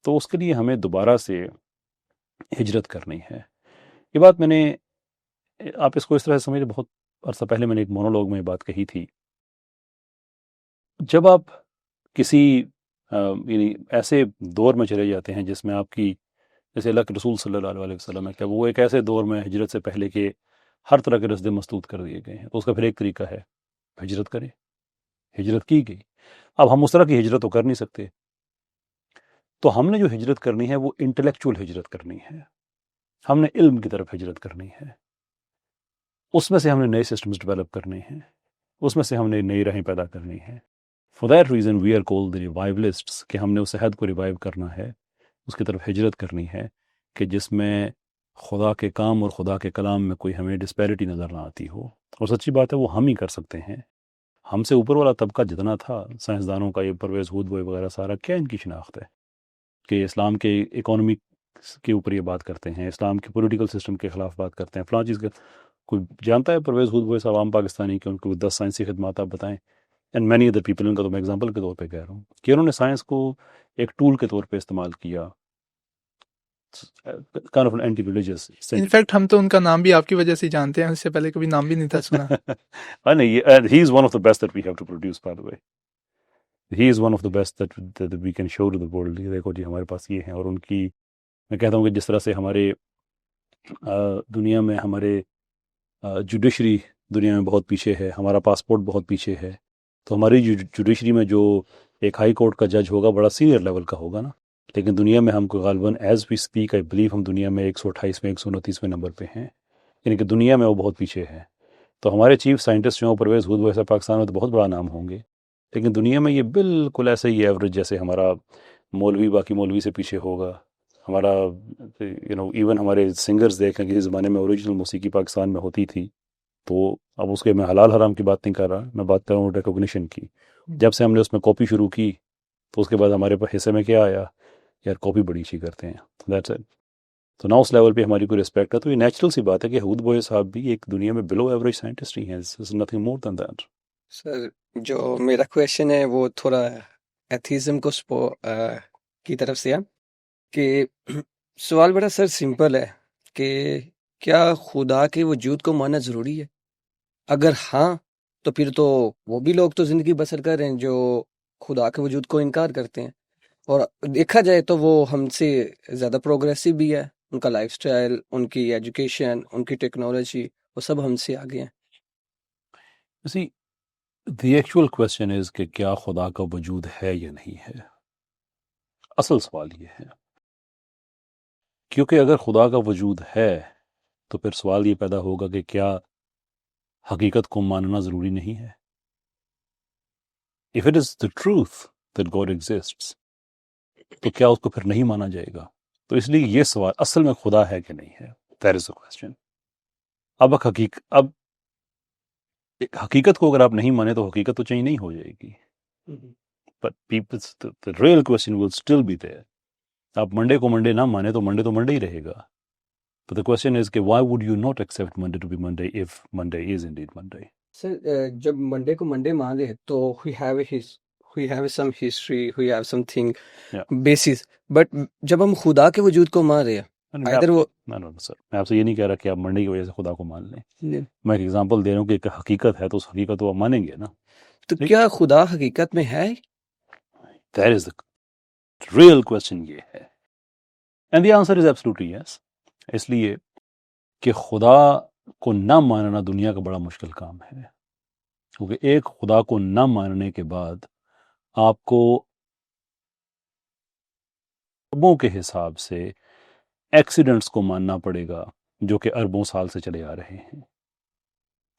تو اس کے لیے ہمیں دوبارہ سے ہجرت کرنی ہے. یہ بات میں نے، آپ اس کو اس طرح سے سمجھیں، بہت عرصہ پہلے میں نے ایک مونولوگ میں یہ بات کہی تھی. جب آپ کسی یعنی ایسے دور میں چلے جاتے ہیں جس میں آپ کی، جیسے اللہ کے رسول صلی اللہ علیہ وسلم ہے، کہ وہ ایک ایسے دور میں ہجرت سے پہلے کے ہر طرح کے رستے مسدود کر دیے گئے ہیں، تو اس کا پھر ایک طریقہ ہے ہجرت کریں. ہجرت کی گئی. اب ہم اس طرح کی ہجرت تو کر نہیں سکتے، تو ہم نے جو ہجرت کرنی ہے وہ انٹلیکچول ہجرت کرنی ہے. ہم نے علم کی طرف ہجرت کرنی ہے. اس میں سے ہم نے نئے سسٹمز ڈیولپ کرنے ہیں، اس میں سے ہم نے نئی راہیں پیدا کرنی ہیں. For that reason we are called the revivalists, کہ ہم نے اس عہد کو ریوائیو کرنا ہے، اس کی طرف ہجرت کرنی ہے کہ جس میں خدا کے کام اور خدا کے کلام میں کوئی ہمیں ڈسپیرٹی نظر نہ آتی ہو. اور سچی بات ہے وہ ہم ہی کر سکتے ہیں. ہم سے اوپر والا طبقہ جتنا تھا، سائنسدانوں کا، یہ پرویز ہودبوئے وغیرہ، سارا کیا ان کی شناخت ہے کہ اسلام کے اکانومی کے اوپر یہ بات کرتے ہیں، اسلام کے پولیٹیکل سسٹم کے خلاف بات کرتے ہیں، فلاں چیز کے. کوئی جانتا ہے پرویز ہودبوئے صاحب، عام پاکستانی، کہ ان کو 10 سائنسی خدمات آپ بتائیں. اینڈ مینی ادر پیپل، ان کا تو میں ایگزامپل کے طور پہ کہہ رہا ہوں کہ انہوں نے سائنس کو ایک ٹول کے طور پہ استعمال کیا. kind of an anti-religious. In fact ہم تو ان کا نام بھی آپ کی وجہ سے جانتے ہیں، اس سے پہلے کبھی نام بھی نہیں تھا سنا. He is one of the best that we have to produce, by the way. He is one of the best that we can show to the world. دیکھو جی ہمارے پاس یہ ہیں. اور ان کی، میں کہتا ہوں کہ جس طرح سے ہمارے دنیا میں ہمارے جوڈیشری دنیا میں بہت پیچھے ہے، ہمارا پاسپورٹ بہت پیچھے ہے، تو ہماری جوڈیشری میں جو ایک ہائی کورٹ کا جج ہوگا بڑا سینئر لیول کا ہوگا نا. لیکن دنیا میں ہم کو غالباً as we speak I believe ہم دنیا میں 128ویں 129ویں نمبر پہ ہیں، یعنی کہ دنیا میں وہ بہت پیچھے ہے. تو ہمارے چیف سائنٹسٹ جو پرویز ہودبوئے صاحب پاکستان میں تو بہت بڑا نام ہوں گے، لیکن دنیا میں یہ بالکل ایسے ہی ایوریج، جیسے ہمارا مولوی باقی مولوی سے پیچھے ہوگا. ہمارا ایون ہمارے سنگرز دیکھیں، کسی زمانے میں اوریجنل موسیقی پاکستان میں ہوتی تھی، تو اب اس کے میں حلال حرام کی بات نہیں کر رہا، میں بات کر رہا ہوں ریکوگنیشن کی. جب سے ہم نے اس میں کاپی شروع کی تو اس کے بعد ہمارے پاس حصے میں کیا آیا، یار کاپی بڑی اچھی کرتے ہیں. That's it. تو نہ اس لیول پہ ہماری کوئی رسپیکٹ ہے. تو یہ نیچرل سی بات ہے کہ ہودبوئے صاحب بھی ایک دنیا میں بلو ایوریج سائنٹسٹ ہی ہیں. Nothing more then that. سر جو میرا کویشچن ہے وہ تھوڑا ایتھیزم کو کی طرف سے ہے، کہ سوال بڑا سر سمپل ہے کہ کیا خدا کے وجود کو ماننا ضروری ہے؟ اگر ہاں تو پھر تو وہ بھی لوگ تو زندگی بسر کر رہے ہیں جو خدا کے وجود کو انکار کرتے ہیں، اور دیکھا جائے تو وہ ہم سے زیادہ پروگریسو بھی ہے. ان کا لائف سٹائل، ان کی ایجوکیشن، ان کی ٹیکنالوجی، وہ سب ہم سے آگے ہیں. See, the actual question is کہ کیا خدا کا وجود ہے یا نہیں ہے. اصل سوال یہ ہے، کیونکہ اگر خدا کا وجود ہے تو پھر سوال یہ پیدا ہوگا کہ کیا حقیقت کو ماننا ضروری نہیں ہے. If it is the truth that God exists تو کیا اس کو پھر نہیں مانا جائے گا؟ تو اس لیے یہ سوال اصل میں خدا ہے کہ نہیں ہے، that is the question. اب حقیقت کو اگر آپ نہیں مانیں تو حقیقت تو چینج نہیں ہو جائے گی. But the real question will still be there. آپ منڈے کو منڈے نہ مانیں تو منڈے ہی رہے گا. But the question is کہ why would you not accept Monday to be Monday if Monday is indeed Monday? سر جب منڈے کو منڈے مان لے تو we have some history, we have something Yeah. basis. But جب ہم خدا کے وجود کو مان رہے ہیں ادھر وہ No, sir. میں آپ سے یہ نہیں کہہ رہا کہ آپ منڈے کی وجہ سے خدا کو مان لیں. میں ایک ایگزامپل دے رہا ہوں کہ ایک حقیقت ہے تو اس حقیقت کو آپ مانیں گے نا. تو کیا خدا حقیقت میں ہے؟ That is the real question یہ ہے. And the answer is absolutely yes. اس لیے کہ خدا کو نہ ماننا دنیا کا بڑا مشکل کام ہے، کیونکہ ایک خدا کو نہ ماننے کے بعد آپ کو اربوں کے حساب سے ایکسیڈنٹس کو ماننا پڑے گا جو کہ اربوں سال سے چلے آ رہے ہیں.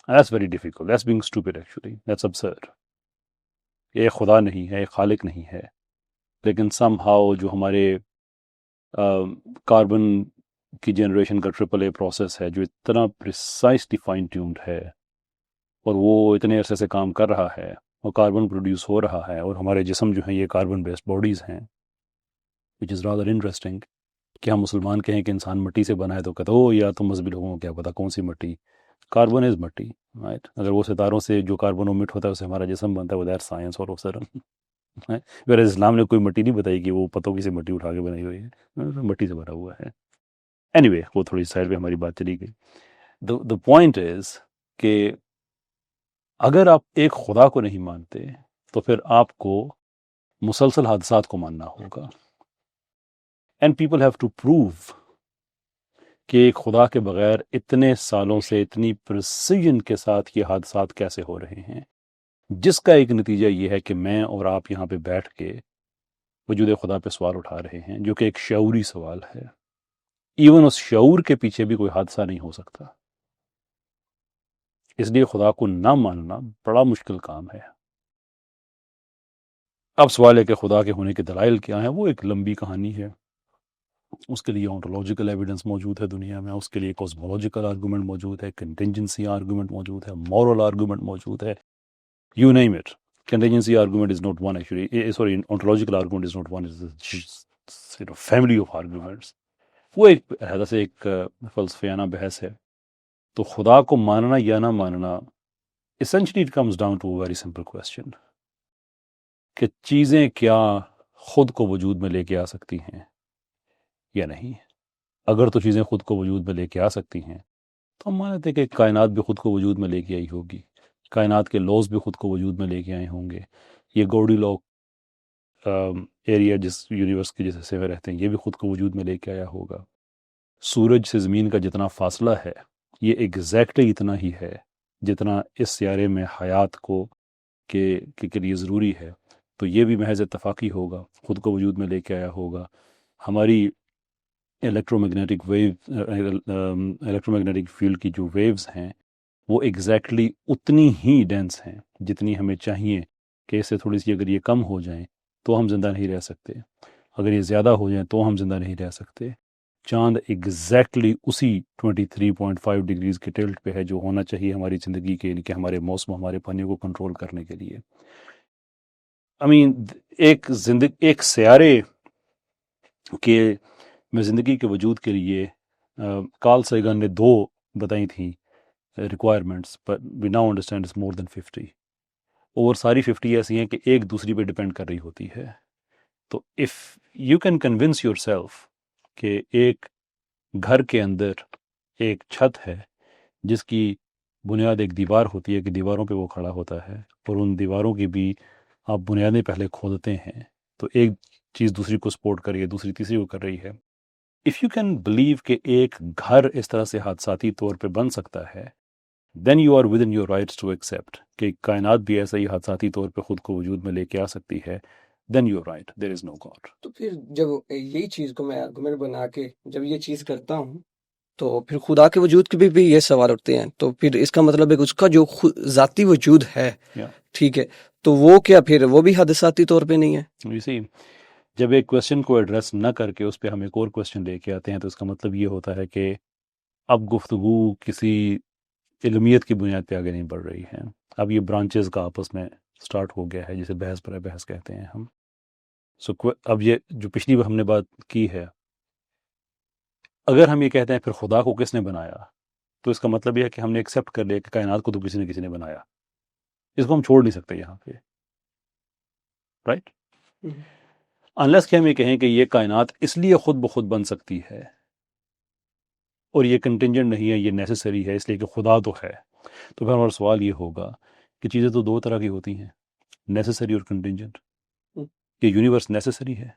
That's very difficult. That's being stupid actually. That's absurd. یہ خدا نہیں ہے، یہ خالق نہیں ہے، لیکن somehow جو ہمارے کاربن کی جنریشن کا ٹرپل اے پروسیس ہے جو اتنا پریسائسلی فائن ٹیونڈ ہے اور وہ اتنے عرصے سے کام کر رہا ہے اور کاربن پروڈیوس ہو رہا ہے، اور ہمارے جسم جو ہیں یہ کاربن بیسڈ باڈیز ہیں، which is rather interesting کہ ہم مسلمان کہیں کہ انسان مٹی سے بنا ہے تو کہتے ہو یا تو مذہبی لوگوں کو کیا پتا کون سی مٹی. کاربن از مٹی، رائٹ. اگر وہ ستاروں سے جو کاربن امٹ ہوتا ہے اسے ہمارا جسم بنتا ہے، وہ دیٹ سائنس اور سڈن ویئر اسلام نے کوئی مٹی نہیں بتائی کہ وہ پتوں کی سے مٹی اٹھا کے بنائی ہوئی ہے، مٹی سے بنا ہوا ہے. اینی وے وہ تھوڑی سائڈ پہ ہماری بات چلی گئی. دا پوائنٹ از کہ اگر آپ ایک خدا کو نہیں مانتے تو پھر آپ کو مسلسل حادثات کو ماننا ہوگا. And people have to prove کہ ایک خدا کے بغیر اتنے سالوں سے اتنی پریسیجن کے ساتھ یہ حادثات کیسے ہو رہے ہیں، جس کا ایک نتیجہ یہ ہے کہ میں اور آپ یہاں پہ بیٹھ کے وجود خدا پہ سوال اٹھا رہے ہیں جو کہ ایک شعوری سوال ہے. ایون اس شعور کے پیچھے بھی کوئی حادثہ نہیں ہو سکتا. اس لیے خدا کو نہ ماننا بڑا مشکل کام ہے. اب سوال ہے کہ خدا کے ہونے کے دلائل کیا ہیں، وہ ایک لمبی کہانی ہے. اس کے لیے آنٹولوجیکل ایویڈنس موجود ہے دنیا میں، اس کے لیے کوسمولوجیکل آرگومنٹ موجود ہے، کنٹینجنسی آرگومنٹ موجود ہے، مورل آرگومنٹ موجود ہے، you name it. Contingency argument is not one actually, sorry ontological argument is not one, family of arguments. وہ ایک حیثیت سے ایک فلسفیانہ بحث ہے. تو خدا کو ماننا یا نہ ماننا essentially it comes down to a very simple question کہ چیزیں کیا خود کو وجود میں لے کے آ سکتی ہیں یا نہیں. اگر تو چیزیں خود کو وجود میں لے کے آ سکتی ہیں تو ہم مانتے ہیں کہ کائنات بھی خود کو وجود میں لے کے آئی ہوگی، کائنات کے لاز بھی خود کو وجود میں لے کے آئے ہوں گے. یہ گوڈی لاک ایریا جس یونیورس کے جس حصے میں رہتے ہیں یہ بھی خود کو وجود میں لے کے آیا ہوگا. سورج سے زمین کا جتنا فاصلہ ہے یہ ایگزیکٹلی اتنا ہی ہے جتنا اس سیارے میں حیات کو کے لیے ضروری ہے. تو یہ بھی محض اتفاقی ہوگا، خود کو وجود میں لے کے آیا ہوگا. ہماری الیکٹرو میگنیٹک فیلڈ کی جو ویوز ہیں وہ ایگزیکٹلی اتنی ہی ڈینس ہیں جتنی ہمیں چاہیے کہ اس سے تھوڑی سی اگر یہ کم ہو جائیں تو ہم زندہ نہیں رہ سکتے، اگر یہ زیادہ ہو جائیں تو ہم زندہ نہیں رہ سکتے. چاند ایگزیکٹلی اسی 23.5 ڈگریز کے ٹلٹ پہ ہے جو ہونا چاہیے ہماری زندگی کے، یعنی کہ ہمارے موسم، ہمارے پانی کو کنٹرول کرنے کے لیے. ایک سیارے کے میں زندگی کے وجود کے لیے کارل سیگن نے 2 بتائی تھیں requirements, but we now understand it's more than 50. اور ساری 50 ایسی ہیں کہ ایک دوسری پہ ڈپینڈ کر رہی ہوتی ہے. تو if you can convince yourself کہ ایک گھر کے اندر ایک چھت ہے جس کی بنیاد ایک دیوار ہوتی ہے کہ دیواروں پہ وہ کھڑا ہوتا ہے، اور ان دیواروں کی بھی آپ بنیادیں پہلے کھودتے ہیں تو ایک چیز دوسری کو سپورٹ کر رہی ہے، دوسری تیسری کو کر رہی ہے. اف یو کین بلیو کہ ایک گھر اس طرح سے حادثاتی طور پہ بن سکتا ہے، then you are within your rights to accept کہ کائنات بھی ایسا ہی حادثاتی طور پہ خود کو وجود میں لے کے آ سکتی ہے. then you're right, there is no God. تو پھر جب یہی چیز کو میں آرگومنٹ بنا کے جب یہ چیز کرتا ہوں تو پھر خدا کے وجود کے بھی یہ سوال اٹھتے ہیں. تو پھر اس کا مطلب ہے کہ اس کا جو ذاتی وجود ہے، ٹھیک ہے، تو وہ کیا پھر وہ بھی حادثاتی طور پہ نہیں ہے؟ You see, جب ایک کویسچن کو ایڈریس نہ کر کے اس پہ ہم ایک اور کویسچن لے کے آتے ہیں تو اس کا مطلب یہ ہوتا ہے کہ اب گفتگو کسی علمیت کی بنیاد پہ آگے نہیں بڑھ رہی ہیں. اب یہ برانچز کا آپس میں سٹارٹ ہو گیا ہے جسے بحث پر بحث کہتے ہیں ہم. سو اب یہ جو پچھلی بار ہم نے بات کی ہے، اگر ہم یہ کہتے ہیں پھر خدا کو کس نے بنایا، تو اس کا مطلب یہ ہے کہ ہم نے ایکسیپٹ کر لیا کہ کائنات کو تو کسی نے بنایا. اس کو ہم چھوڑ نہیں سکتے یہاں پہ، رائٹ؟ انلیس کہ ہم یہ کہیں کہ یہ کائنات اس لیے خود بخود بن سکتی ہے اور یہ کنٹینجنٹ نہیں ہے، یہ نیسیسری ہے اس لیے کہ خدا تو ہے. تو پھر ہمارا سوال یہ ہوگا کہ چیزیں تو دو طرح کی ہوتی ہیں، نیسیسری اور کنٹینجنٹ. کہ یونیورس نیسیسری ہے،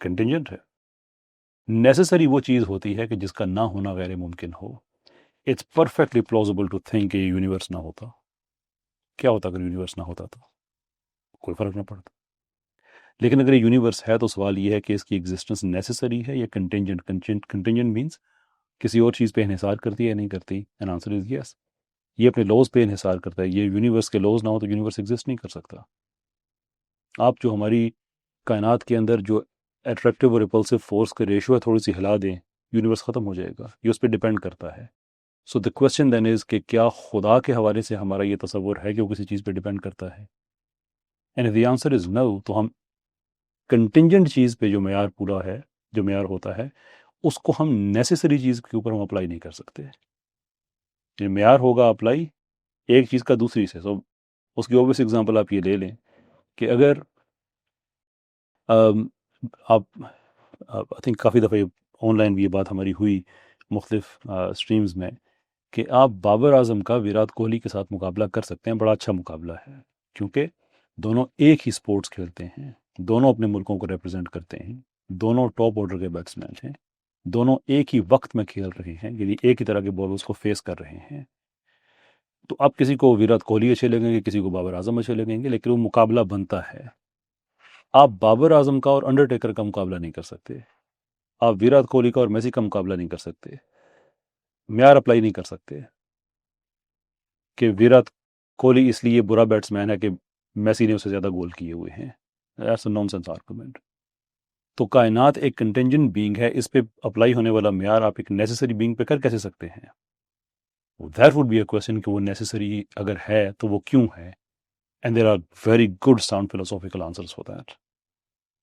کنٹینجنٹ ہے. نیسیسری وہ چیز ہوتی ہے کہ جس کا نہ ہونا غیر ممکن ہو. It's perfectly plausible to think کہ یہ یونیورس نہ ہوتا. کیا ہوتا اگر یونیورس نہ ہوتا؟ تو کوئی فرق نہ پڑتا. لیکن اگر یہ یونیورس ہے تو سوال یہ ہے کہ اس کی ایگزسٹنس نیسیسری ہے یا کنٹینجنٹ. کنٹینجنٹ مینس کسی اور چیز پہ انحصار کرتی ہے یا نہیں کرتی؟ اینڈ آنسر از یس. یہ اپنے لوز پہ انحصار کرتا ہے. یہ یونیورس کے لوز نہ ہو تو یونیورس ایگزسٹ نہیں کر سکتا. آپ جو ہماری کائنات کے اندر جو اٹریکٹیو اور ریپلسو فورس کا ریشو ہے تھوڑی سی ہلا دیں، یونیورس ختم ہو جائے گا. یہ اس پہ ڈیپینڈ کرتا ہے. سو دا کوشچن دین از کہ کیا خدا کے حوالے سے ہمارا یہ تصور ہے کہ وہ کسی چیز پہ ڈیپینڈ کرتا ہے؟ اینڈ دی آنسر از نو. تو ہم کنٹینجنٹ چیز پہ جو معیار پورا ہے، جو معیار ہوتا ہے، اس کو ہم نیسیسری چیز کے اوپر ہم اپلائی نہیں کر سکتے. یہ معیار ہوگا اپلائی ایک چیز کا دوسری سے. سو اس کی اوبویس اگزامپل آپ یہ لے لیں کہ اگر آپ آئی تھنک کافی دفعہ آن لائن بھی یہ بات ہماری ہوئی مختلف اسٹریمز میں کہ آپ بابر اعظم کا ویرات کوہلی کے ساتھ مقابلہ کر سکتے ہیں. بڑا اچھا مقابلہ ہے کیونکہ دونوں ایک ہی سپورٹس کھیلتے ہیں، دونوں اپنے ملکوں کو ریپرزینٹ کرتے ہیں، دونوں ٹاپ آرڈر کے بیٹسمین ہیں، دونوں ایک ہی وقت میں کھیل رہے ہیں، یعنی ایک ہی طرح کے بالرز کو فیس کر رہے ہیں. تو اب کسی کو ویرات کوہلی اچھے لگیں گے، کسی کو بابر اعظم اچھے لگیں گے، لیکن وہ مقابلہ بنتا ہے. آپ بابر اعظم کا اور انڈرٹیکر کا مقابلہ نہیں کر سکتے. آپ ویرات کوہلی کا اور میسی کا مقابلہ نہیں کر سکتے. معیار اپلائی نہیں کر سکتے کہ ویرات کوہلی اس لیے برا بیٹسمین ہے کہ میسی نے اسے زیادہ گول کیے ہوئے ہیں. That's a naan sense argument. تو کائنات ایک کنٹینجنٹ بینگ ہے، اس پہ اپلائی ہونے والا معیار آپ ایک نیسیسری بینگ پہ کر کیسے سکتے ہیں؟ That would be a question کہ وہ نیسیسری اگر ہے تو وہ کیوں ہے؟ And there are very good sound philosophical answers for that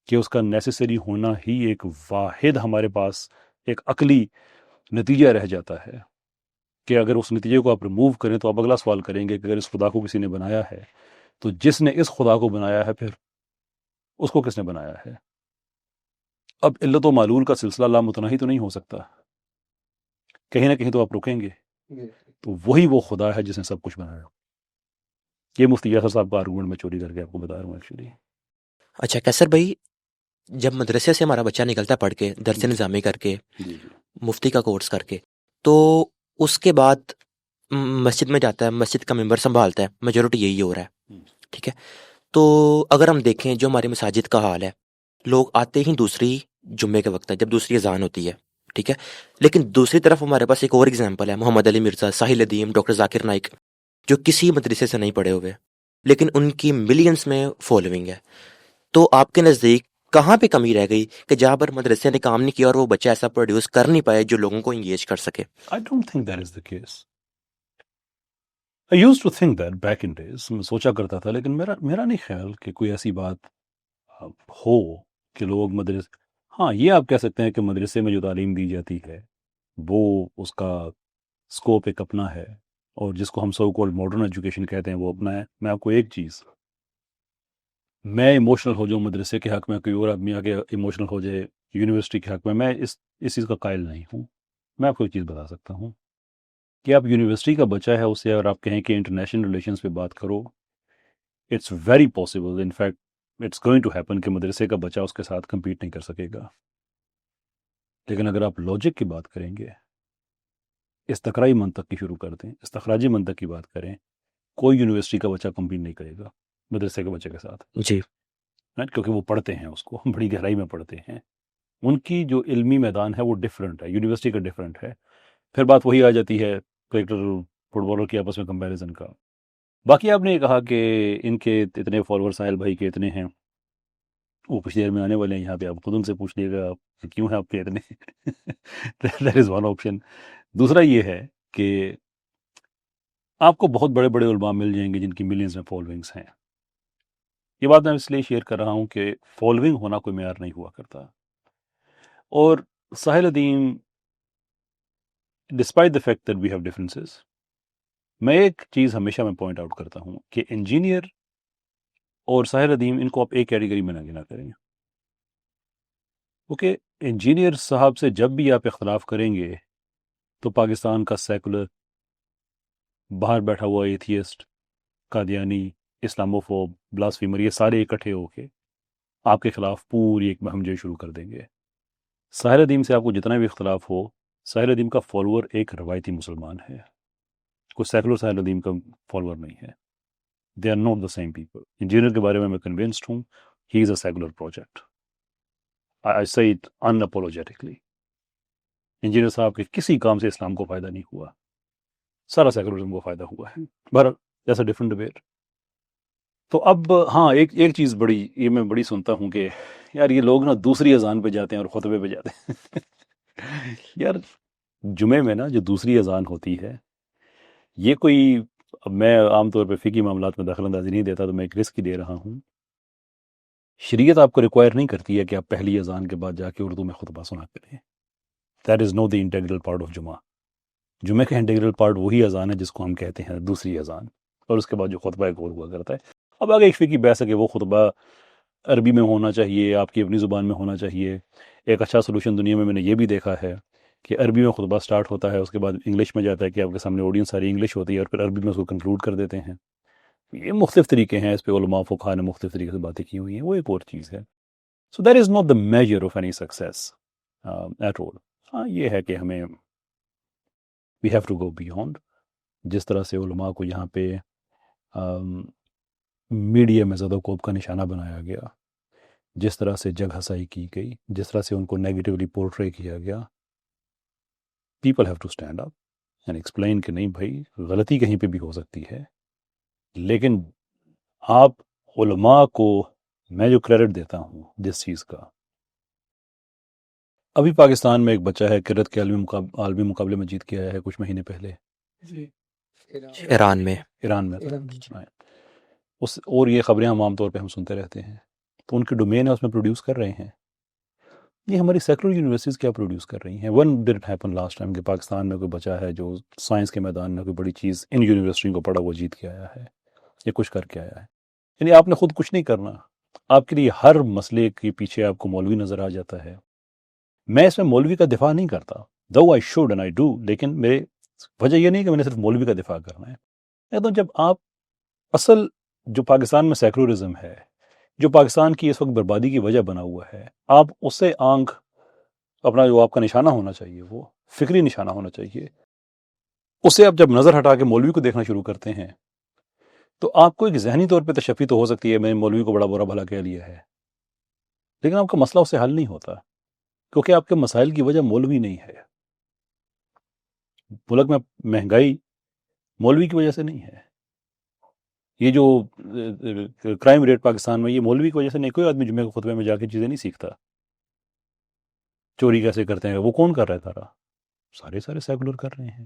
کہ اس کا نیسیسری ہونا ہی ایک واحد ہمارے پاس ایک عقلی نتیجہ رہ جاتا ہے کہ اگر اس نتیجے کو آپ ریموو کریں تو آپ اگلا سوال کریں گے کہ اگر اس خدا کو کسی نے بنایا ہے تو جس نے اس خدا کو بنایا ہے پھر اس کو کس نے بنایا ہے؟ اب علت و معلول کا سلسلہ لامتناہی تو نہیں ہو سکتا، کہیں نہ کہیں تو آپ رکیں گے. تو وہی وہ خدا ہے جس نے سب کچھ بنایا. یہ مفتی یاسر صاحب کا آرگومنٹ میں چوری کر کے آپ کو بتا رہا ہوں ایکچولی. اچھا کیسر بھائی، جب مدرسے سے ہمارا بچہ نکلتا پڑھ کے درس نظامی کر کے مفتی کا کورس کر کے، تو اس کے بعد مسجد میں جاتا ہے، مسجد کا ممبر سنبھالتا ہے، میجورٹی یہی ہو رہا ہے، ٹھیک ہے. تو اگر ہم دیکھیں جو ہماری مساجد کا حال ہے، لوگ آتے ہی دوسری جمعے کے وقت ہے جب دوسری اذان ہوتی ہے، ٹھیک ہے. لیکن دوسری طرف ہمارے پاس ایک اور اگزامپل ہے، محمد علی مرزا، ساحل ادیم، ڈاکٹر ذاکر نائک، جو کسی مدرسے سے نہیں پڑھے ہوئے لیکن ان کی ملینز میں فالوئنگ ہے. تو آپ کے نزدیک کہاں پہ کمی رہ گئی کہ جہاں پر مدرسے نے کام نہیں کیا اور وہ بچہ ایسا پروڈیوس کر نہیں پائے جو لوگوں کو انگیج کر سکے؟ I don't think that is the case. I used to think that back in days. میں سوچا کرتا تھا، لیکن میرا نہیں خیال کہ کوئی ایسی بات ہو کہ لوگ مدرسے، ہاں یہ آپ کہہ سکتے ہیں کہ مدرسے میں جو تعلیم دی جاتی ہے وہ اس کا اسکوپ ایک اپنا ہے، اور جس کو ہم سو کالڈ ماڈرن ایجوکیشن کہتے ہیں وہ اپنا ہے. میں آپ کو ایک چیز، میں ایموشنل ہو جاؤں مدرسے کے حق میں، کوئی اور آدمی آگے ایموشنل ہو جائے یونیورسٹی کے حق میں اس چیز کا قائل نہیں ہوں. میں آپ کو ایک چیز بتا سکتا ہوں کہ آپ یونیورسٹی کا بچہ ہے، اسے اگر آپ کہیں کہ انٹرنیشنل ریلیشنز پہ بات کرو، it's very possible, in fact it's going to happen کہ مدرسے کا بچہ اس کے ساتھ کمپیٹ نہیں کر سکے گا. لیکن اگر آپ لاجک کی بات کریں گے، استقرائی منطق کی شروع کر دیں، استخراجی منطق کی بات کریں، کوئی یونیورسٹی کا بچہ کمپیٹ نہیں کرے گا مدرسے کے بچے کے ساتھ، جی، کیونکہ وہ پڑھتے ہیں، اس کو بڑی گہرائی میں پڑھتے ہیں. ان کی جو علمی میدان ہے وہ ڈفرینٹ ہے، یونیورسٹی کا ڈفرینٹ ہے. پھر بات وہی آ جاتی ہے کرکٹر فٹ بالر کی آپس میں کمپیریزن کا. باقی آپ نے یہ کہا کہ ان کے اتنے فالوور ساحل بھائی کے اتنے ہیں، وہ کچھ دیر میں آنے والے ہیں یہاں پہ، آپ خود ان سے پوچھ لیے گا کہ کیوں ہیں آپ کے اتنے. That is one option. دوسرا یہ ہے کہ آپ کو بہت بڑے بڑے علماء مل جائیں گے جن کی ملینز میں فالوئنگس ہیں. یہ بات میں اس لیے شیئر کر رہا ہوں کہ فالوئنگ ہونا کوئی معیار نہیں ہوا کرتا. اور Sahil Adeem despite the fact that we have differences, میں ایک چیز ہمیشہ میں پوائنٹ آؤٹ کرتا ہوں کہ انجینئر اور ساحل ادیم ان کو آپ ایک کیٹیگری میں نہ گنا کریں. کیونکہ انجینئر صاحب سے جب بھی آپ اختلاف کریں گے تو پاکستان کا سیکولر، باہر بیٹھا ہوا ایتھیسٹ، قادیانی، اسلاموفوب، بلاسفیمر، یہ سارے اکٹھے ہو کے آپ کے خلاف پوری ایک مہم جوئی شروع کر دیں گے. ساحل ادیم سے آپ کو جتنا بھی اختلاف ہو، ساحل ادیم کا فالوور ایک روایتی مسلمان ہے، کوئی سیکولر ساحل ادیم کا فالوور نہیں ہے. They are not the same people. Engineer کے بارے میں کنونسڈ ہوں he is a secular project. I say it unapologetically. Engineer صاحب کے کسی کام سے اسلام کو فائدہ نہیں ہوا، سارا سیکولرزم کو فائدہ ہوا ہے. بہرحال جیسا ڈفرنٹ ڈبیٹ. تو اب ہاں ایک چیز بڑی یہ میں بڑی سنتا ہوں کہ یار یہ لوگ نا دوسری اذان پہ جاتے ہیں اور خطبے پہ جاتے ہیں. یار جمعے میں نا جو دوسری اذان ہوتی ہے، یہ کوئی، اب میں عام طور پہ فقہی معاملات میں دخل اندازی نہیں دیتا تو میں ایک رسک ہی دے رہا ہوں. شریعت آپ کو ریکوائر نہیں کرتی ہے کہ آپ پہلی اذان کے بعد جا کے اردو میں خطبہ سنا کریں. That is not the integral part of جمعہ. جمعہ کا انٹیگرل پارٹ وہی اذان ہے جس کو ہم کہتے ہیں دوسری اذان، اور اس کے بعد جو خطبہ ایک اور ہوا کرتا ہے. اب آگے ایک فقہی بحث ہے کہ وہ خطبہ عربی میں ہونا چاہیے، آپ کی اپنی زبان میں ہونا چاہیے. ایک اچھا سلوشن دنیا میں نے یہ بھی دیکھا ہے کہ عربی میں خطبہ سٹارٹ ہوتا ہے، اس کے بعد انگلش میں جاتا ہے کہ آپ کے سامنے آڈینس ساری انگلش ہوتی ہے، اور پھر عربی میں اس کو کنکلوڈ کر دیتے ہیں. یہ مختلف طریقے ہیں، اس پہ علماء فقہاء نے مختلف طریقے سے باتیں کی ہوئی ہیں، وہ ایک اور چیز ہے. So that is not the measure of any success at all. ہاں یہ ہے کہ ہمیں we have to go beyond. جس طرح سے علماء کو یہاں پہ میڈیا میں زد و کوب کا نشانہ بنایا گیا، جس طرح سے جگ ہسائی کی گئی، جس طرح سے ان کو نیگیٹیولی پورٹرے کیا گیا، people have to stand up and explain کہ نہیں بھائی غلطی کہیں پہ بھی ہو سکتی ہے، لیکن آپ علماء کو میں جو کریڈٹ دیتا ہوں جس چیز کا، ابھی پاکستان میں ایک بچہ ہے قرت کے عالمی مقابلے میں جیت کے آیا ہے کچھ مہینے پہلے ایران میں. اور یہ خبریں ہم عام طور پہ ہم سنتے رہتے ہیں، تو ان کی ڈومین ہے، اس میں پروڈیوس کر رہے ہیں. یہ ہماری سیکولر یونیورسٹیز کیا پروڈیوس کر رہی ہیں. One did it happen last time کہ پاکستان میں کوئی بچہ ہے جو سائنس کے میدان میں کوئی بڑی چیز ان یونیورسٹی کو پڑھا وہ جیت کے آیا ہے یا کچھ کر کے آیا ہے. یعنی آپ نے خود کچھ نہیں کرنا، آپ کے لیے ہر مسئلے کے پیچھے آپ کو مولوی نظر آ جاتا ہے. میں اس میں مولوی کا دفاع نہیں کرتا، though I should and I do، لیکن میرے وجہ یہ نہیں کہ میں نے صرف مولوی کا دفاع کرنا ہے. تو جب آپ اصل جو پاکستان میں سیکولرزم ہے، جو پاکستان کی اس وقت بربادی کی وجہ بنا ہوا ہے، آپ اس سے آنکھ اپنا جو آپ کا نشانہ ہونا چاہیے، وہ فکری نشانہ ہونا چاہیے، اس سے آپ جب نظر ہٹا کے مولوی کو دیکھنا شروع کرتے ہیں تو آپ کو ایک ذہنی طور پہ تشفی تو ہو سکتی ہے میں نے مولوی کو بڑا برا بھلا کہہ لیا ہے، لیکن آپ کا مسئلہ اس سے حل نہیں ہوتا، کیونکہ آپ کے مسائل کی وجہ مولوی نہیں ہے. ملک میں مہنگائی مولوی کی وجہ سے نہیں ہے، یہ جو کرائم ریٹ پاکستان میں یہ مولوی کی وجہ سے نہیں. کوئی آدمی جمعے کے خطبے میں جا کے چیزیں نہیں سیکھتا. چوری کیسے کرتے ہیں وہ کون کر رہا ہے؟ تارا سارے سیکولر کر رہے ہیں.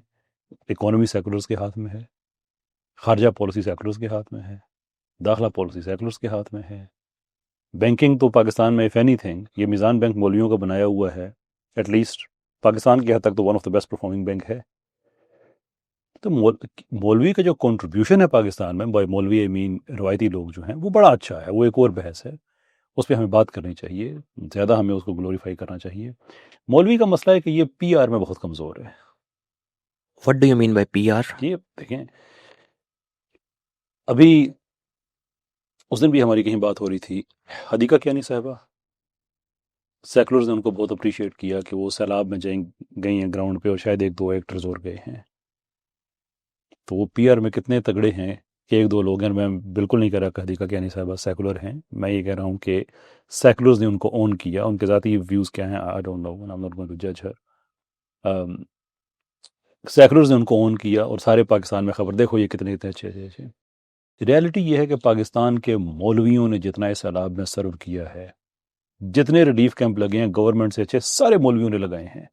اکانومی سیکولرز کے ہاتھ میں ہے، خارجہ پالیسی سیکولرز کے ہاتھ میں ہے، داخلہ پالیسی سیکولرز کے ہاتھ میں ہے. بینکنگ تو پاکستان میں if anything یہ میزان بینک مولویوں کا بنایا ہوا ہے، ایٹ لیسٹ پاکستان کی حد تک تو one of the best performing bank ہے. تو مولوی کا جو کنٹریبیوشن ہے پاکستان میں، بائی مولوی آئی مین روایتی لوگ جو ہیں، وہ بڑا اچھا ہے. وہ ایک اور بحث ہے، اس پہ ہمیں بات کرنی چاہیے، زیادہ ہمیں اس کو گلوریفائی کرنا چاہیے. مولوی کا مسئلہ ہے کہ یہ پی آر میں بہت کمزور ہے. What do you mean by PR? یہ دیکھیں ابھی اس دن بھی ہماری کہیں بات ہو رہی تھی، حدیقہ کیانی صاحبہ، سیکولرز نے ان کو بہت اپریشیٹ کیا کہ وہ سیلاب میں گئی ہیں گراؤنڈ پہ، اور شاید ایک دو ایکٹرز اور گئے ہیں. تو وہ پی آر میں کتنے تگڑے ہیں کہ ایک دو لوگ ہیں. میں بالکل نہیں کہہ رہا کہ حدیقہ کیانی صاحبہ سیکولر ہیں، میں یہ کہہ رہا ہوں کہ سیکولرز نے ان کو اون کیا. ان کے ذاتی ویوز کیا ہیں I don't know, I'm not going to judge her. Seculars نے ان کو اون کیا اور سارے پاکستان میں خبر، دیکھو یہ کتنے اچھے. ریالٹی یہ ہے کہ پاکستان کے مولویوں نے جتنا اس سیلاب میں سرو کیا ہے جتنے ریلیف کیمپ لگے ہیں گورنمنٹ سے اچھے سارے مولویوں نے لگائے ہیں.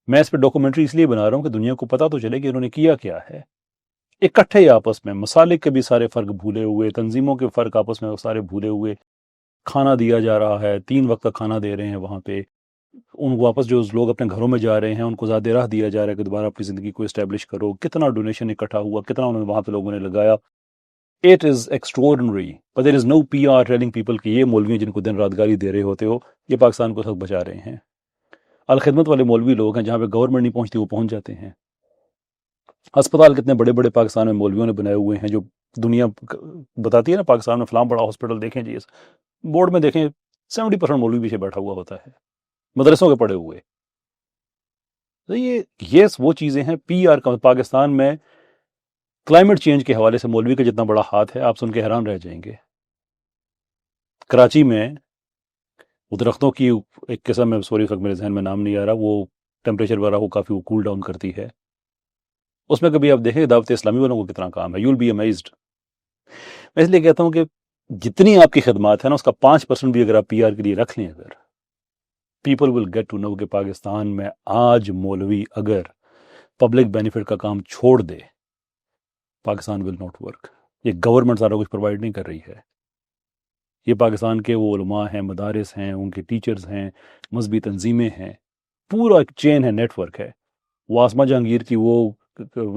میں اس پہ ڈاکومنٹری اس لیے بنا رہا ہوں کہ دنیا کو پتہ تو چلے کہ انہوں نے کیا کیا ہے. اکٹھے آپس میں مسالک کے بھی سارے فرق بھولے ہوئے، تنظیموں کے فرق آپس میں سارے بھولے ہوئے، کھانا دیا جا رہا ہے، 3 وقت کا کھانا دے رہے ہیں وہاں پہ. ان کو واپس جو لوگ اپنے گھروں میں جا رہے ہیں ان کو زیادہ راہ دیا جا رہا ہے کہ دوبارہ اپنی زندگی کو اسٹیبلش کرو. کتنا ڈونیشن اکٹھا ہوا، کتنا انہوں نے وہاں پہ لوگوں نے لگایا. It is extraordinary but there is no P R telling people کہ یہ مولوی جن کو دن رات گالی دے رہے ہوتے ہو یہ پاکستان کو سب بچا رہے ہیں. الخدمت والے مولوی لوگ ہیں، جہاں پہ گورنمنٹ نہیں پہنچتی وہ پہنچ جاتے ہیں. ہسپتال کتنے بڑے بڑے پاکستان میں مولویوں نے بنائے ہوئے ہیں، جو دنیا بتاتی ہے نا پاکستان میں فلاں بڑا ہاسپٹل دیکھیں جی، بورڈ میں دیکھیں 70% مولوی پیچھے بیٹھا ہوا ہوتا ہے، مدرسوں کے پڑھے ہوئے. تو یہ وہ چیزیں ہیں. پی آر کا پاکستان میں کلائمیٹ چینج کے حوالے سے مولوی کا جتنا بڑا ہاتھ ہے آپ سن کے حیران رہ جائیں گے. کراچی میں وہ درختوں کی ایک قسم ہے، سوری میرے ذہن میں نام نہیں آ رہا، وہ ٹیمپریچر وغیرہ کو کافی وہ کول ڈاؤن کرتی ہے. اس میں کبھی آپ دیکھیں دعوت اسلامی والوں کو کتنا کام ہے. You will be amazed. میں اس لیے کہتا ہوں کہ جتنی آپ کی خدمات ہے نا اس کا 5% بھی اگر آپ پی آر کے لیے رکھ لیں، اگر people will get to know کہ پاکستان میں آج مولوی اگر پبلک بینیفٹ کا کام چھوڑ دے پاکستان ول ناٹ ورک. یہ گورنمنٹ سارا کچھ پرووائڈ نہیں کر رہی ہے. یہ پاکستان کے وہ علماء ہیں، مدارس ہیں، ان کے ٹیچرز ہیں، مذہبی تنظیمیں ہیں، پورا ایک چین ہے، نیٹ ورک ہے. وہ آسما جہانگیر کی وہ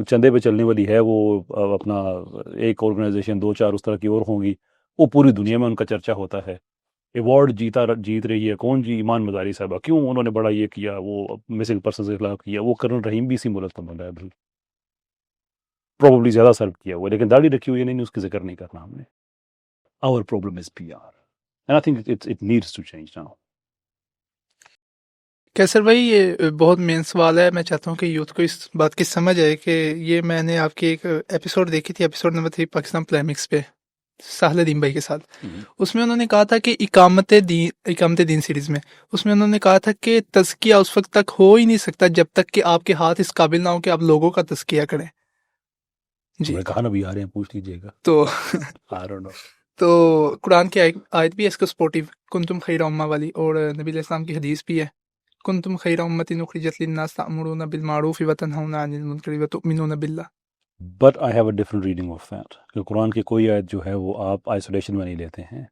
چندے پہ چلنے والی ہے، وہ اپنا ایک آرگنائزیشن 2-4 اس طرح کی اور ہوں گی، وہ پوری دنیا میں ان کا چرچا ہوتا ہے. ایوارڈ جیت رہی ہے کون جی؟ ایمان مداری صاحبہ. کیوں؟ انہوں نے بڑا یہ کیا، وہ مسنگ پرسنز کے خلاف کیا. وہ کرن رحیم بھی اسی ملک میں بندہ ہے، پروبیبلی زیادہ سرو کیا ہوا، لیکن داڑھی رکھی ہوئی نہیں، اس کی ذکر نہیں کرنا ہم نے. Our problem is PR. And I think it needs to change now. کیسر بھائی یہ بہت مین سوال ہے. میں چاہتا ہوں کہ یوتھ کو اس بات کی سمجھ آئے کہ یہ میں نے آپ کی ایک ایپیسوڈ دیکھی تھی، ایپیسوڈ نمبر 3 پاکستان پولیمکس پہ ساحل الدین بھائی کے ساتھ. اس میں انہوں نے کہا تھا کہ اقامت دین سیریز میں اس میں انہوں نے کہا تھا کہ تزکیہ اس وقت تک ہو ہی نہیں سکتا جب تک کہ آپ کے ہاتھ اس قابل نہ ہو کہ آپ لوگوں کا تزکیہ کریں. جی میں کہا نا بھی آ رہے ہیں، پوچھ لیجیے گا. تو I don't know. تو قرآن کی آیت بھی ہے اس کا سپورٹیو، کنتم خیر امہ والی، اور نبی علیہ السلام کی حدیث بھی ہے، کنتم خیر امۃ اخرجت للناس تأمرون بالمعروف وتنہون عن المنکر وتؤمنون باللہ. But I have a different reading of that. کہ قرآن کی کوئی آیت جو ہے وہ آپ آئسولیشن میں نہیں لیتے ہیں.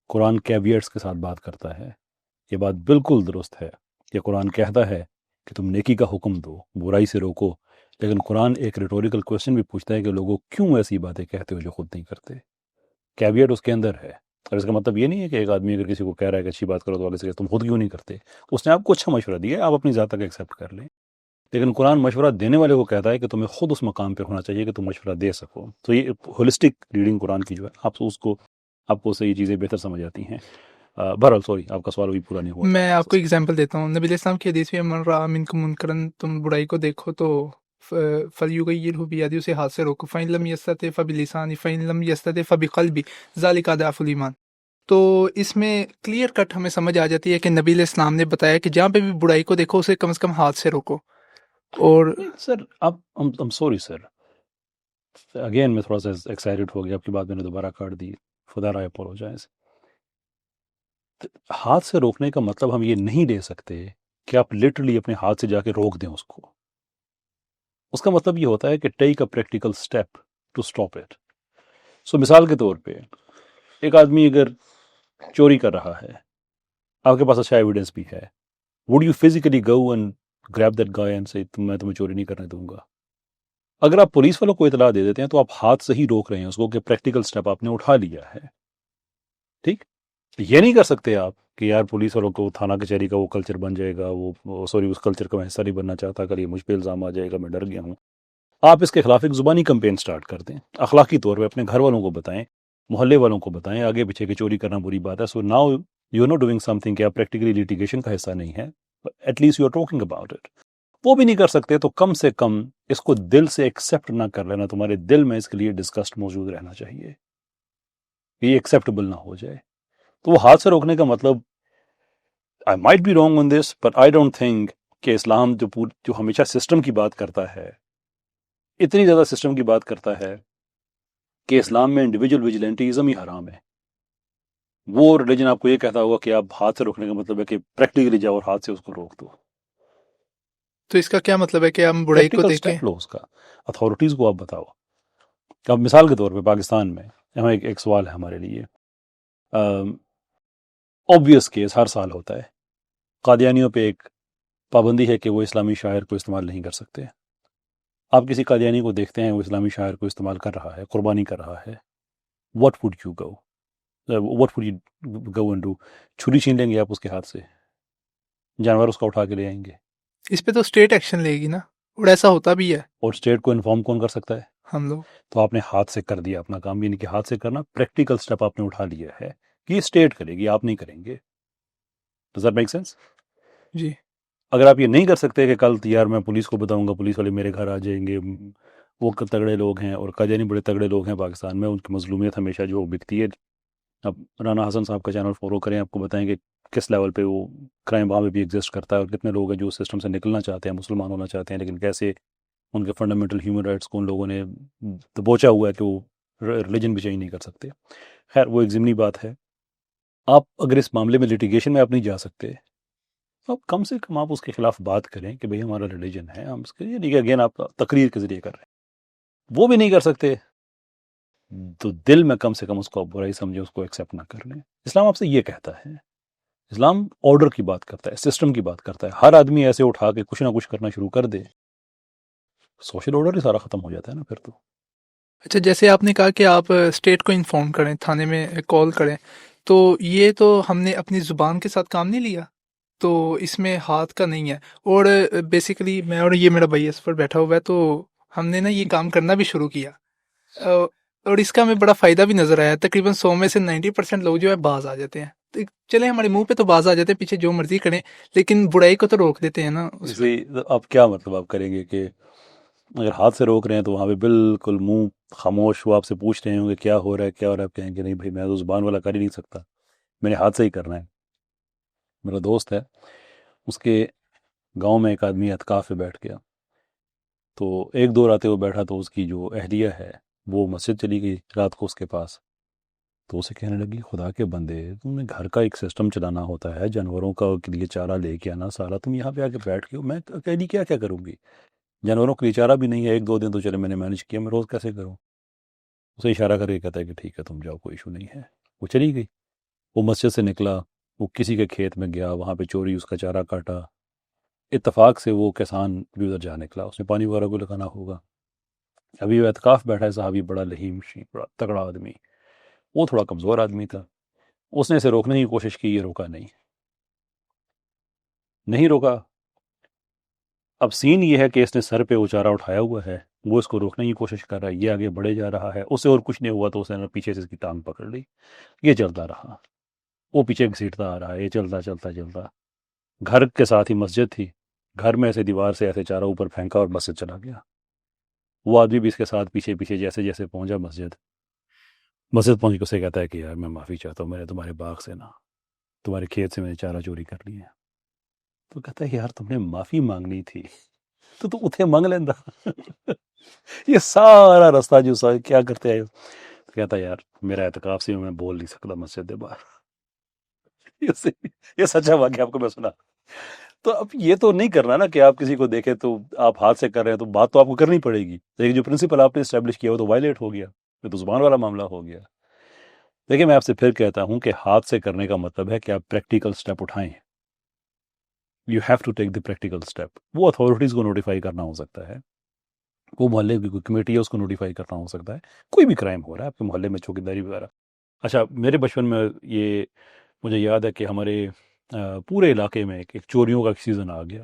قرآن کیویٹس کے ساتھ بات کرتا ہے. یہ بات بالکل درست ہے کہ قرآن کہتا ہے کہ تم نیکی کا حکم دو، برائی سے روکو، لیکن قرآن ایک ریٹوریکل کویسچن بھی پوچھتا ہے کہ لوگوں کیوں ایسی باتیں کہتے ہو جو خود نہیں کرتے. کیویٹ اس کے اندر ہے. اور اس کا مطلب یہ نہیں ہے کہ ایک آدمی اگر کسی کو کہہ رہا ہے کہ اچھی بات کرو تو آگے سے کہ تم خود کیوں نہیں کرتے. اس نے آپ کو اچھا مشورہ دیا ہے، آپ اپنی ذات تک ایکسیپٹ کر لیں، لیکن قرآن مشورہ دینے والے کو کہتا ہے کہ تمہیں خود اس مقام پہ ہونا چاہیے کہ تم مشورہ دے سکو. تو یہ ہولسٹک ریڈنگ قرآن کی جو ہے آپ کو اس سے یہ چیزیں بہتر سمجھ آتی ہیں. بہرحال سوری آپ کا سوال بھی پورا نہیں ہوا. میں آپ کو اگزامپل دیتا ہوں. نبی علیہ السلام کی حدیث میں من رأى منکم منکرا، تم برائی کو دیکھو تو فلیغیرہ بیدہ، اسے ہاتھ سے روکو، فإن لم یستطع فبلسانہ، فإن لم یستطع فبقلبہ، ذلک اضعف الایمان. تو اس میں کلیئر کٹ ہمیں سمجھ آ جاتی ہے کہ نبی علیہ السلام نے بتایا کہ جہاں پہ بھی برائی کو دیکھو اسے کم از کم ہاتھ سے روکو. اور سر I'm sorry سر، اگین میں تھوڑا سا ایکسائٹڈ ہو گیا، آپ کی بات میں نے دوبارہ کاٹ دی، for that I apologize. ہاتھ سے روکنے کا مطلب ہم یہ نہیں لے سکتے کہ آپ لٹرلی اپنے ہاتھ سے جا کے روک دیں اس کو. اس کا مطلب یہ ہوتا ہے کہ take a practical step to stop it. So مثال کے طور پہ ایک آدمی اگر چوری کر رہا ہے، آپ کے پاس اچھا ایویڈنس بھی ہے، would you physically go and grab that guy and say میں تمہیں چوری نہیں کرنے دوں گا؟ اگر آپ پولیس والوں کو اطلاع دے دیتے ہیں تو آپ ہاتھ سے ہی روک رہے ہیں اس کو، کہ پریکٹیکل اسٹیپ آپ نے اٹھا لیا ہے. ٹھیک، یہ نہیں کر سکتے آپ کہ یار پولیس والوں کو تھانہ کچہری کا وہ کلچر بن جائے گا، وہ سوری اس کلچر کا میں حصہ نہیں بننا چاہتا، کل یہ مجھ پہ الزام آ جائے گا، میں ڈر گیا ہوں. آپ اس کے خلاف ایک زبانی کمپین سٹارٹ کر دیں، اخلاقی طور پہ اپنے گھر والوں کو بتائیں، محلے والوں کو بتائیں، آگے پیچھے کی چوری کرنا بری بات ہے. So now you are not doing something کہ آپ پریکٹیکلی لیٹیگیشن کا حصہ نہیں ہے، at least you are talking about it. وہ بھی نہیں کر سکتے تو کم سے کم اس کو دل سے ایکسیپٹ نہ کر لینا. تمہارے دل میں اس کے لیے ڈسکسٹ موجود رہنا چاہیے کہ یہ ایکسیپٹیبل نہ ہو جائے. تو وہ ہاتھ سے روکنے کا مطلب، I might be wrong on this, but I don't think کہ اسلام جو ہمیشہ سسٹم کی بات کرتا ہے، اتنی زیادہ سسٹم کی بات کرتا ہے کہ اسلام میں انڈیویجول ویجیلنٹیزم ہی حرام ہے. وہ ریلیجن آپ کو یہ کہتا ہوگا کہ آپ ہاتھ سے روکنے کا مطلب ہے کہ پریکٹیکلی جاؤ اور ہاتھ سے اس کو روک دو. تو اس کا کیا مطلب ہے کہ ہم برائی کو پریکٹیکل دیکھیں؟ اسٹیپ لو اس کا، اتھارٹیز کو آپ بتاؤ. اب مثال کے طور پہ پاکستان میں ہمیں ایک سوال ہے ہمارے لیے، آبویس کیس ہر سال ہوتا ہے، قادیانیوں پہ ایک پابندی ہے کہ وہ اسلامی شاعر کو استعمال نہیں کر سکتے. آپ کسی قادیانی کو دیکھتے ہیں وہ اسلامی شاعر کو استعمال کر رہا ہے، قربانی کر رہا ہے، what would you go and do? چھری چھین لیں گے آپ اس کے ہاتھ سے؟ جانور اس کا اٹھا کے لے آئیں گے؟ اس پہ تو اسٹیٹ ایکشن لے گی نا، اور ایسا ہوتا بھی ہے. اور اسٹیٹ کو انفارم کون کر سکتا ہے؟ ہم لوگ. تو آپ نے ہاتھ سے کر دیا اپنا کام، یعنی کہ ہاتھ سے کرنا پریکٹیکل سٹیپ آپ نے اٹھا لیا ہے کہ یہ اسٹیٹ کرے گی، آپ نہیں کریں گے. Does that make sense? جی. اگر آپ یہ نہیں کر سکتے کہ کل یار میں پولیس کو بتاؤں گا، پولیس والے میرے گھر آ جائیں گے، وہ تگڑے لوگ ہیں اور قادیانی بڑے تگڑے لوگ ہیں پاکستان میں، ان کی مظلومیت ہمیشہ جو بکتی ہے. اب رانا حسن صاحب کا چینل فالو کریں، آپ کو بتائیں کہ کس لیول پہ وہ کرائم وہاں پہ بھی ایگزسٹ کرتا ہے، اور کتنے لوگ ہیں جو سسٹم سے نکلنا چاہتے ہیں، مسلمان ہونا چاہتے ہیں، لیکن کیسے ان کے فنڈامنٹل ہیومن رائٹس کو ان لوگوں نے دبوچا ہوا ہے کہ وہ ریلیجن بھی چینج نہیں کر سکتے. خیر وہ ایک ضمنی بات ہے. آپ اگر اس معاملے میں لٹیگیشن میں آپ نہیں جا سکتے، اب کم سے کم آپ اس کے خلاف بات کریں کہ بھئی ہمارا ریلیجن ہے، ہم اس کے لیے نہیں کہ اگین آپ تقریر کے ذریعے کر رہے ہیں، وہ بھی نہیں کر سکتے تو دل میں کم سے کم اس کو آپ برائی سمجھیں، اس کو ایکسیپٹ نہ کر لیں. اسلام آپ سے یہ کہتا ہے، اسلام آرڈر کی بات کرتا ہے، سسٹم کی بات کرتا ہے. ہر آدمی ایسے اٹھا کے کچھ نہ کچھ کرنا شروع کر دے، سوشل آرڈر ہی سارا ختم ہو جاتا ہے نا پھر تو. اچھا، جیسے آپ نے کہا کہ آپ اسٹیٹ کو انفارم کریں، تھانے میں کال کریں، تو یہ تو ہم نے اپنی زبان کے ساتھ کام نہیں لیا، تو اس میں ہاتھ کا نہیں ہے. اور بیسیکلی میں اور یہ میرا بھائی اس پر بیٹھا ہوا ہے، تو ہم نے نا یہ کام کرنا بھی شروع کیا، اور اس کا ہمیں بڑا فائدہ بھی نظر آیا. تقریباً 100 میں سے 90% لوگ جو ہے باز آ جاتے ہیں. تو چلیں ہمارے منہ پہ تو باز آ جاتے ہیں، پیچھے جو مرضی کریں، لیکن برائی کو تو روک دیتے ہیں نا اس اسی اب کیا مطلب آپ کریں گے کہ اگر ہاتھ سے روک رہے ہیں تو وہاں پہ بالکل منہ خاموش، وہ آپ سے پوچھ رہے ہوں گے کیا ہو رہا ہے کیا ہو رہا ہے، آپ کہیں گے نہیں بھائی میں تو زبان والا کر ہی نہیں سکتا، میں نے ہاتھ سے ہی کرنا ہے. میرا دوست ہے، اس کے گاؤں میں ایک آدمی اعتکاف پہ بیٹھ گیا، تو ایک دو راتیں وہ بیٹھا تو اس کی جو اہلیہ ہے وہ مسجد چلی گئی رات کو اس کے پاس. تو اسے کہنے لگی خدا کے بندے، تم نے گھر کا ایک سسٹم چلانا ہوتا ہے، جانوروں کا کے لیے چارہ لے کے آنا سارا، تم یہاں پہ آ کے بیٹھ کے میں اکیلی کیا کیا کروں گی؟ جانوروں کے لیے چارہ بھی نہیں ہے، ایک دو دن تو چلے میں نے مینج کیا، میں روز کیسے کروں؟ اسے اشارہ کر کے کہتا ہے کہ ٹھیک ہے تم جاؤ، کوئی ایشو نہیں ہے. وہ چلی گئی. وہ مسجد سے نکلا، وہ کسی کے کھیت میں گیا، وہاں پہ چوری اس کا چارہ کاٹا. اتفاق سے وہ کسان بھی ادھر جا نکلا، اس نے پانی وغیرہ کو لگانا ہوگا. ابھی وہ اعتکاف بیٹھا ہے صحابی، بڑا لہیم شی، بڑا تگڑا آدمی، وہ تھوڑا کمزور آدمی تھا. اس نے اسے روکنے کی کوشش کی، یہ روکا نہیں روکا. اب سین یہ ہے کہ اس نے سر پہ وہ چارہ اٹھایا ہوا ہے، وہ اس کو روکنے کی کوشش کر رہا ہے، یہ آگے بڑھے جا رہا ہے، اسے اور کچھ نہیں ہوا تو اس نے پیچھے سے اس کی ٹانگ پکڑ لی. یہ چلتا رہا، وہ پیچھے گھسیٹتا آ رہا ہے، یہ چلتا چلتا چلتا گھر کے ساتھ ہی مسجد تھی، گھر میں ایسے دیوار سے ایسے چارہ اوپر پھینکا اور مسجد چلا گیا. وہ آدمی بھی اس کے ساتھ پیچھے پیچھے جیسے جیسے پہنچا مسجد پہنچ کے اسے کہتا ہے کہ یار میں معافی چاہتا ہوں، میں نے تمہارے باغ سے نا، تمہارے کھیت سے میں نے چارہ چوری کر لی ہے. تو کہتا ہے یار تم نے معافی مانگنی تھی تو تم اتنے مانگ لینا. یہ سارا رستہ جو کیا کرتے ہیں، تو کہتا ہے یار میرا اعتکاف سے میں بول نہیں سکتا مسجد کے باہر. یہ سچا واقعہ آپ کو میں سنا. تو اب یہ تو نہیں کرنا نا کہ آپ کسی کو دیکھیں تو آپ ہاتھ سے کر رہے ہیں تو بات تو آپ کو کرنی پڑے گی، لیکن جو پرنسپل آپ نے اسٹیبلش کیا وہ تو وائلیٹ ہو گیا، یہ تو زبان والا معاملہ ہو گیا. دیکھیں میں آپ سے پھر کہتا ہوں کہ ہاتھ سے کرنے کا مطلب ہے کہ آپ پریکٹیکل سٹیپ اٹھائیں. You have to take the practical step. وہ اتھارٹیز کو نوٹیفائی کرنا ہو سکتا ہے، وہ محلے کی کوئی کمیٹی ہے اس کو نوٹیفائی کرنا ہو سکتا ہے، کوئی بھی کرائم ہو رہا ہے آپ کے محلے میں، چوکیداری وغیرہ. اچھا میرے بچپن میں یہ مجھے یاد ہے کہ ہمارے پورے علاقے میں ایک چوریوں کا سیزن آ گیا،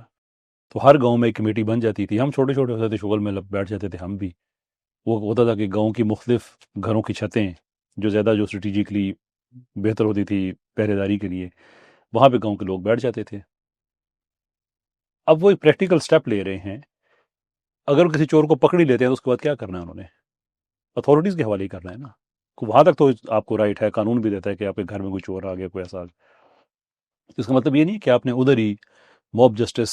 تو ہر گاؤں میں ایک کمیٹی بن جاتی تھی. ہم چھوٹے چھوٹے ہوتے تھے، شغل میں بیٹھ جاتے تھے ہم بھی. وہ ہوتا تھا کہ گاؤں کی مختلف گھروں کی چھتیں جو زیادہ جو اسٹریٹجکلی بہتر ہوتی تھی پہرے داری کے لیے، وہاں پہ گاؤں کے لوگ بیٹھ جاتے تھے. اب وہ ایک پریکٹیکل سٹیپ لے رہے ہیں، اگر کسی چور کو پکڑ ہی لیتے ہیں تو اس کے بعد کیا کرنا ہے؟ انہوں نے اتھارٹیز کے حوالے ہی کرنا ہے نا. وہاں تک تو آپ کو رائٹ ہے، قانون بھی دیتا ہے کہ آپ کے گھر میں کوئی چور آ گیا، کوئی ایسا آ گیا. اس کا مطلب یہ نہیں کہ آپ نے ادھر ہی موب جسٹس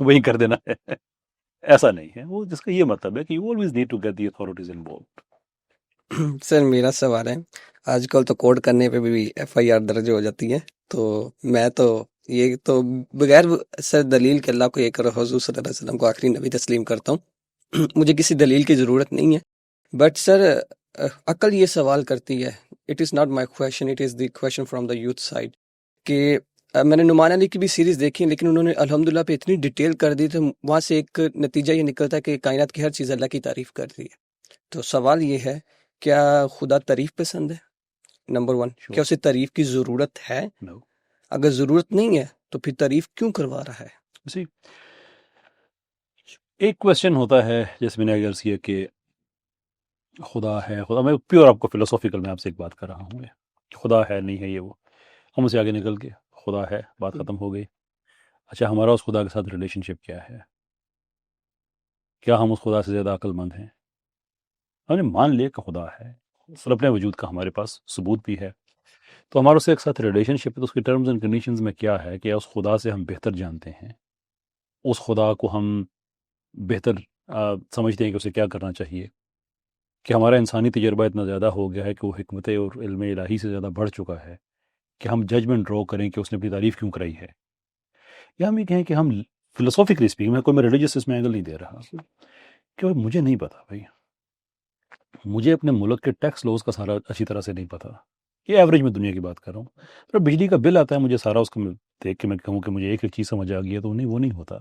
وہی کر دینا ہے، ایسا نہیں ہے. وہ جس کا یہ مطلب ہے کہ you always need to get the authorities involved. Sir میرا سوال ہے، آج کل تو کوڈ کرنے پہ بھی FIR درج ہو جاتی ہے، تو میں تو یہ تو بغیر سر دلیل کے اللہ کو ایک اور حضور صلی اللہ علیہ وسلم کو آخری نبی تسلیم کرتا ہوں، مجھے کسی دلیل کی ضرورت نہیں ہے، بٹ سر عقل یہ سوال کرتی ہے، it is not my question, it is the question from the youth side, کہ میں نے نعمان علی کی بھی سیریز دیکھی ہے، لیکن انہوں نے الحمدللہ پہ اتنی ڈیٹیل کر دی، تو وہاں سے ایک نتیجہ یہ نکلتا ہے کہ کائنات کی ہر چیز اللہ کی تعریف کرتی ہے. تو سوال یہ ہے، کیا خدا تعریف پسند ہے؟ نمبر 1، کیا اسے تعریف کی ضرورت ہے؟ No. اگر ضرورت نہیں ہے تو پھر تعریف کیوں کروا رہا ہے؟ See, ایک کوشچن ہوتا ہے جیسے میں نے عرض کیا کہ خدا ہے، خدا، میں پیور آپ کو فلسافیکل میں آپ سے ایک بات کر رہا ہوں، خدا ہے نہیں ہے یہ وہ، ہم اسے آگے نکل کے خدا ہے، بات ختم ہو گئی. اچھا، ہمارا اس خدا کے ساتھ ریلیشن شپ کیا ہے؟ کیا ہم اس خدا سے زیادہ عقل مند ہیں؟ ہم نے مان لیا کہ خدا ہے، سر اپنے وجود کا ہمارے پاس ثبوت بھی ہے، تو ہمارا اس کے ساتھ ریلیشن شپ ہے، تو اس کے ٹرمز اینڈ کنڈیشنز میں کیا ہے کہ اس خدا سے ہم بہتر جانتے ہیں، اس خدا کو ہم بہتر سمجھتے ہیں کہ اسے کیا کرنا چاہیے، کہ ہمارا انسانی تجربہ اتنا زیادہ ہو گیا ہے کہ وہ حکمت اور علم الہی سے زیادہ بڑھ چکا ہے کہ ہم ججمنٹ ڈرا کریں کہ اس نے اپنی تعریف کیوں کرائی ہے. یا ہم یہ کہیں کہ ہم فلسافیکلی اسپیکنگ، میں کوئی میں ریلیجس اس میں اینگل نہیں دے رہا کہ مجھے نہیں پتا بھائی، مجھے اپنے ملک کے ٹیکس لوز کا سارا اچھی طرح سے نہیں پتا، یہ ایوریج میں دنیا کی بات کر رہا ہوں. پر بجلی کا بل آتا ہے، مجھے سارا اس کو دیکھ کے میں کہوں کہ مجھے ایک چیز سمجھ آ گئی ہے، تو وہ نہیں ہوتا.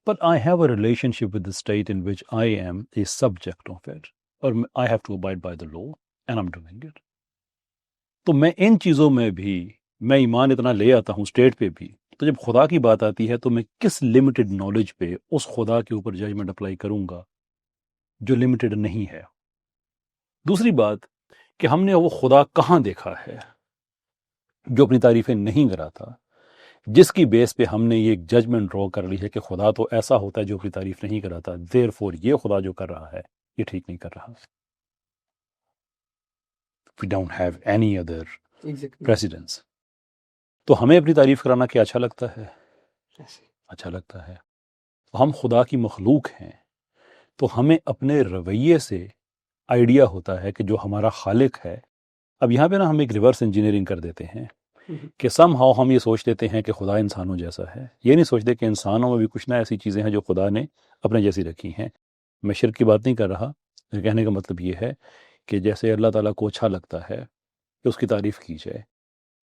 But I have a relationship with the state in which I am a subject of it, or I have to abide by the law, and I'm doing it. تو میں ان چیزوں میں بھی میں ایمان اتنا لے آتا ہوں اسٹیٹ پہ بھی، تو جب خدا کی بات آتی ہے تو میں کس لمیٹڈ نالج پہ اس خدا کے اوپر ججمنٹ اپلائی کروں گا جو لمیٹڈ نہیں ہے. دوسری بات کہ ہم نے وہ خدا کہاں دیکھا ہے جو اپنی تعریفیں نہیں کراتا، جس کی بیس پہ ہم نے یہ ججمنٹ ڈرا کر لی ہے کہ خدا تو ایسا ہوتا ہے جو اپنی تعریف نہیں کراتا، دیر فور یہ خدا جو کر رہا ہے یہ ٹھیک نہیں کر رہا. We don't have any other precedence. تو ہمیں اپنی تعریف کرانا کیا اچھا لگتا ہے؟ اچھا لگتا ہے. ہم خدا کی مخلوق ہیں، تو ہمیں اپنے رویے سے آئیڈیا ہوتا ہے کہ جو ہمارا خالق ہے. اب یہاں پہ نا ہم ایک ریورس انجینئرنگ کر دیتے ہیں کہ سم ہاؤ ہم یہ سوچ دیتے ہیں کہ خدا انسانوں جیسا ہے، یہ نہیں سوچتے کہ انسانوں میں بھی کچھ نہ ایسی چیزیں ہیں جو خدا نے اپنے جیسی رکھی ہیں. میں شرک کی بات نہیں کر رہا، کہنے کا مطلب یہ ہے کہ جیسے اللہ تعالیٰ کو اچھا لگتا ہے کہ اس کی تعریف کی جائے،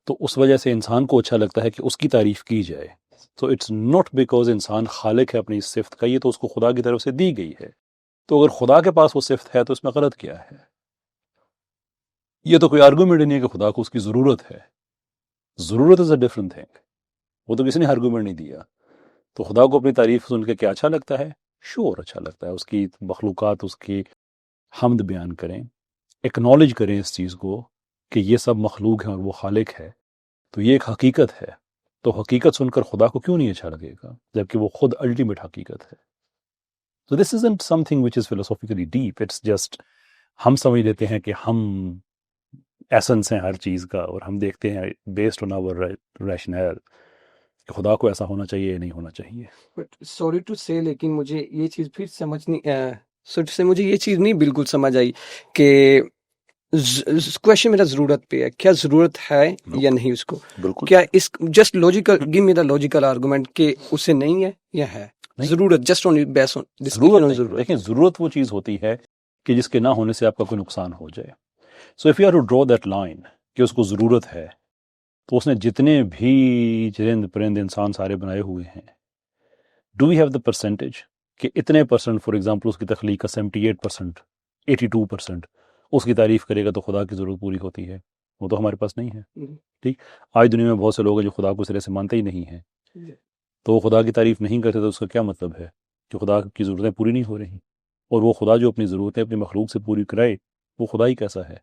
تو اس وجہ سے انسان کو اچھا لگتا ہے کہ اس کی تعریف کی جائے. تو اٹس ناٹ بیکاز انسان خالق ہے اپنی اس صفت کا، یہ تو اس کو خدا کی طرف سے دی گئی ہے. تو اگر خدا کے پاس وہ صفت ہے تو اس میں غلط کیا ہے؟ یہ تو کوئی آرگومنٹ نہیں ہے کہ خدا کو اس کی ضرورت ہے. ضرورت از اے ڈفرنٹ تھنگ، وہ تو کسی نے آرگومنٹ نہیں دیا. تو خدا کو اپنی تعریف سن کے کیا اچھا لگتا ہے؟ شور اچھا لگتا ہے. اس کی مخلوقات اس کی حمد بیان کریں، ایکنالج کریں اس چیز کو کہ یہ سب مخلوق ہیں اور وہ خالق ہے، تو یہ ایک حقیقت ہے. تو حقیقت سن کر خدا کو کیوں نہیں اچھا لگے گا جبکہ وہ خود الٹیمیٹ حقیقت ہے. So this isn't something which is philosophically deep. It's just ہم سمجھ لیتے ہیں کہ ہم ایسنس ہیں ہر چیز کا، اور ہم دیکھتے ہیں بیسڈ آن آور ریشنل کہ خدا کو ایسا ہونا چاہیے یا نہیں ہونا چاہیے. سوری ٹو سے، لیکن مجھے یہ چیز پھر سمجھ نہیں، مجھے یہ چیز نہیں بالکل سمجھ آئی کہ کویشچن میرا ضرورت پہ ہے، کیا ضرورت ہے یا نہیں اس کو؟ بالکل کیا اس just logical, give me the logical argument کہ اسے نہیں ہے یا ہے ضرورت، جسٹ اونلی بیس آن ضرورت. دیکھیں، ضرورت وہ چیز ہوتی ہے کہ جس کے نہ ہونے سے آپ کا کوئی نقصان ہو جائے. So if you are to draw that line کہ اس کو ضرورت ہے، تو اس نے جتنے بھی چرند پرند انسان سارے بنائے ہوئے ہیں، do we have the percentage کہ اتنے پرسنٹ، فار ایگزامپل اس کی تخلیق کا 78%، 82% اس کی تعریف کرے گا تو خدا کی ضرورت پوری ہوتی ہے؟ وہ تو ہمارے پاس نہیں ہے. ٹھیک، آج دنیا میں بہت سے لوگ ہیں جو خدا کو سرے سے مانتے ہی نہیں ہیں، تو وہ خدا کی تعریف نہیں کرتے، تو اس کا کیا مطلب ہے کہ خدا کی ضرورتیں پوری نہیں ہو رہی؟ اور وہ خدا جو اپنی ضرورتیں اپنی مخلوق سے پوری کرائے، وہ خدا ہی کیسا ہے؟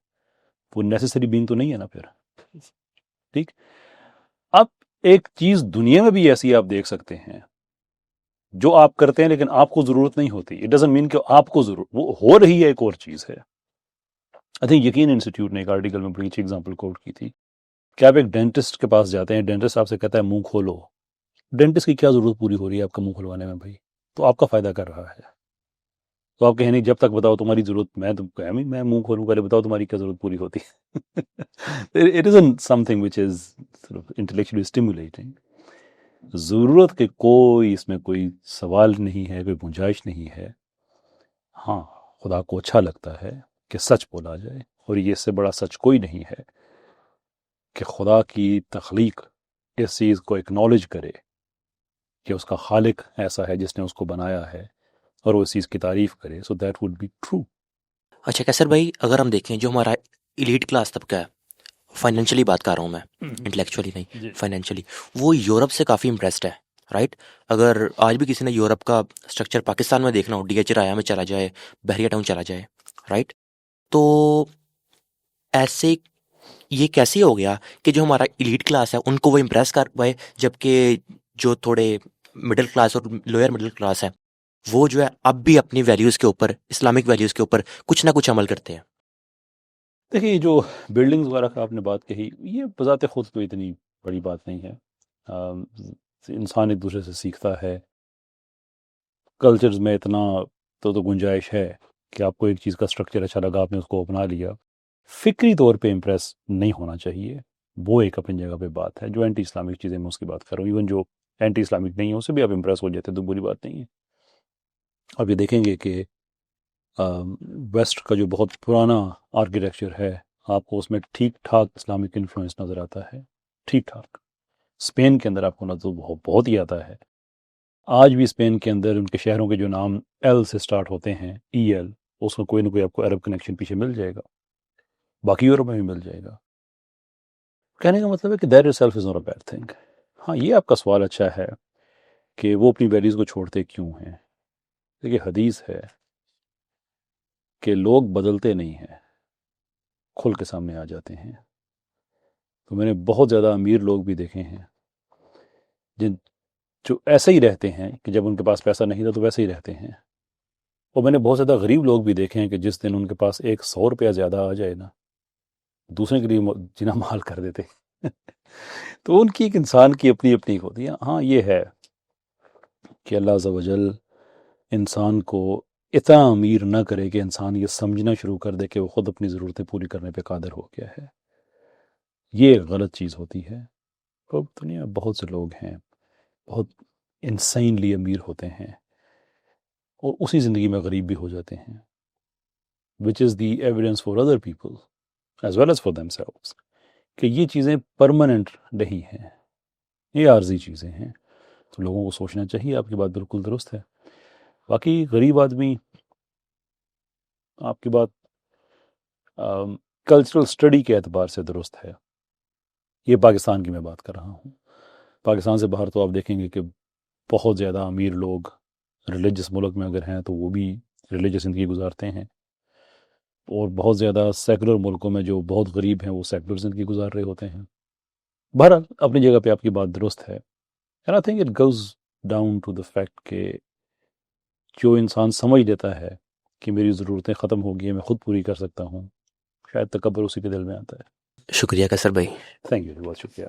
وہ نیسیسری بینگ تو نہیں ہے نا پھر. ٹھیک، اب ایک چیز دنیا میں بھی ایسی آپ دیکھ سکتے ہیں جو آپ کرتے ہیں لیکن آپ کو ضرورت نہیں ہوتی. اٹ ڈزنٹ مین کہ آپ کو ضرورت، وہ ہو رہی ہے ایک اور چیز ہے. آئی تھنک یقین انسٹیٹیوٹ نے ایک آرٹیکل میں بڑی اچھی ایگزامپل کوٹ کی تھی کہ آپ ایک ڈینٹسٹ کے پاس جاتے ہیں، ڈینٹسٹ آپ سے کہتا ہے منہ کھولو. ڈینٹسٹ کی کیا ضرورت پوری ہو رہی ہے آپ کا منہ کھلوانے میں بھائی؟ تو آپ کا فائدہ کر رہا ہے. تو آپ کہیں نہیں جب تک بتاؤ تمہاری ضرورت، میں منہ کھولوں پہلے بتاؤ تمہاری کیا ضرورت پوری ہوتی ہے. It isn't something which is sort of intellectually stimulating. ضرورت کے کوئی اس میں کوئی سوال نہیں ہے، کوئی گنجائش نہیں ہے. ہاں خدا کو اچھا لگتا ہے کہ سچ بولا جائے، اور یہ اس سے بڑا سچ کوئی نہیں ہے کہ خدا کی تخلیق اس چیز کو اکنالج کرے کہ اس کا خالق ایسا ہے جس نے اس کو بنایا ہے، اور وہ اس چیز کی تعریف کرے. So that would be true. اچھا کیسر بھائی، اگر ہم دیکھیں جو ہمارا ایلیٹ کلاس طبقہ ہے، فائنینشلی بات کر رہا ہوں میں، انٹلیکچولی نہیں، فائنینشلی، وہ یورپ سے کافی امپریسڈ ہے، رائٹ؟ اگر آج بھی کسی نے یورپ کا اسٹرکچر پاکستان میں دیکھنا ہو، ڈی ایچ رایا میں چلا جائے، بحریہ ٹاؤن چلا جائے، رائٹ؟ تو ایسے یہ کیسے ہو گیا کہ جو ہمارا ایلیٹ کلاس ہے ان کو وہ امپریس کر پائے، جبکہ جو تھوڑے مڈل کلاس اور لوئر مڈل کلاس ہے وہ جو ہے اب بھی اپنی ویلیوز کے اوپر، اسلامک ویلیوز کے اوپر کچھ نہ کچھ عمل کرتے ہیں؟ دیکھیے جو بلڈنگز وغیرہ کا آپ نے بات کہی، یہ بذات خود تو اتنی بڑی بات نہیں ہے. انسان ایک دوسرے سے سیکھتا ہے. کلچرز میں اتنا تو گنجائش ہے کہ آپ کو ایک چیز کا اسٹرکچر اچھا لگا، آپ نے اس کو اپنا لیا. فکری طور پہ امپریس نہیں ہونا چاہیے، وہ ایک اپنی جگہ پہ بات ہے. جو اینٹی اسلامک چیزیں میں اس کی بات کر رہا ہوں، ایون جو اینٹی اسلامک نہیں ہے اس سے بھی آپ امپریس ہو جاتے تو بری بات نہیں ہے. آپ یہ دیکھیں گے کہ ویسٹ کا جو بہت پرانا آرکیٹیکچر ہے، آپ کو اس میں ٹھیک ٹھاک اسلامک انفلوئنس نظر آتا ہے، ٹھیک ٹھاک. اسپین کے اندر آپ کو نظر بہت ہی آتا ہے. آج بھی اسپین کے اندر ان کے شہروں کے جو نام ایل سے سٹارٹ ہوتے ہیں، ای ایل، اس میں کوئی نہ کوئی آپ کو عرب کنیکشن پیچھے مل جائے گا. باقی یورپ میں بھی مل جائے گا. کہنے کا مطلب ہے کہ that it self is not a bad thing. ہاں یہ آپ کا سوال اچھا ہے کہ وہ اپنی ویلیوز کو چھوڑتے کیوں ہیں. دیکھیے حدیث ہے کہ لوگ بدلتے نہیں ہیں، کھل کے سامنے آ جاتے ہیں. تو میں نے بہت زیادہ امیر لوگ بھی دیکھے ہیں جو ایسے ہی رہتے ہیں کہ جب ان کے پاس پیسہ نہیں تھا تو ویسے ہی رہتے ہیں. اور میں نے بہت زیادہ غریب لوگ بھی دیکھے ہیں کہ جس دن ان کے پاس 100 روپیہ زیادہ آ جائے نا، دوسرے کے لیے جنا مال کر دیتے. تو ان کی ایک انسان کی اپنی اپنی ہوتی ہے. ہاں یہ ہے کہ اللہ عز و جل انسان کو اتنا امیر نہ کرے کہ انسان یہ سمجھنا شروع کر دے کہ وہ خود اپنی ضرورتیں پوری کرنے پہ قادر ہو گیا ہے. یہ ایک غلط چیز ہوتی ہے. اور دنیا میں بہت سے لوگ ہیں بہت انسینلی امیر ہوتے ہیں اور اسی زندگی میں غریب بھی ہو جاتے ہیں. which is the evidence for other people as well as for themselves کہ یہ چیزیں پرماننٹ نہیں ہیں، یہ عارضی چیزیں ہیں. تو لوگوں کو سوچنا چاہیے. آپ کی بات بالکل درست ہے. باقی غریب آدمی، آپ کی بات کلچرل اسٹڈی کے اعتبار سے درست ہے. یہ پاکستان کی میں بات کر رہا ہوں. پاکستان سے باہر تو آپ دیکھیں گے کہ بہت زیادہ امیر لوگ ریلیجس ملک میں اگر ہیں تو وہ بھی ریلیجس زندگی گزارتے ہیں، اور بہت زیادہ سیکولر ملکوں میں جو بہت غریب ہیں وہ سیکولر زندگی گزار رہے ہوتے ہیں. بہرحال اپنی جگہ پہ آپ کی بات درست ہے. And I think it goes down to the fact کہ جو انسان سمجھ لیتا ہے کہ میری ضرورتیں ختم ہو گئی ہیں، میں خود پوری کر سکتا ہوں، شاید تکبر اسی کے دل میں آتا ہے. شکریہ کیسر بھائی. تھینک یو، بہت شکریہ.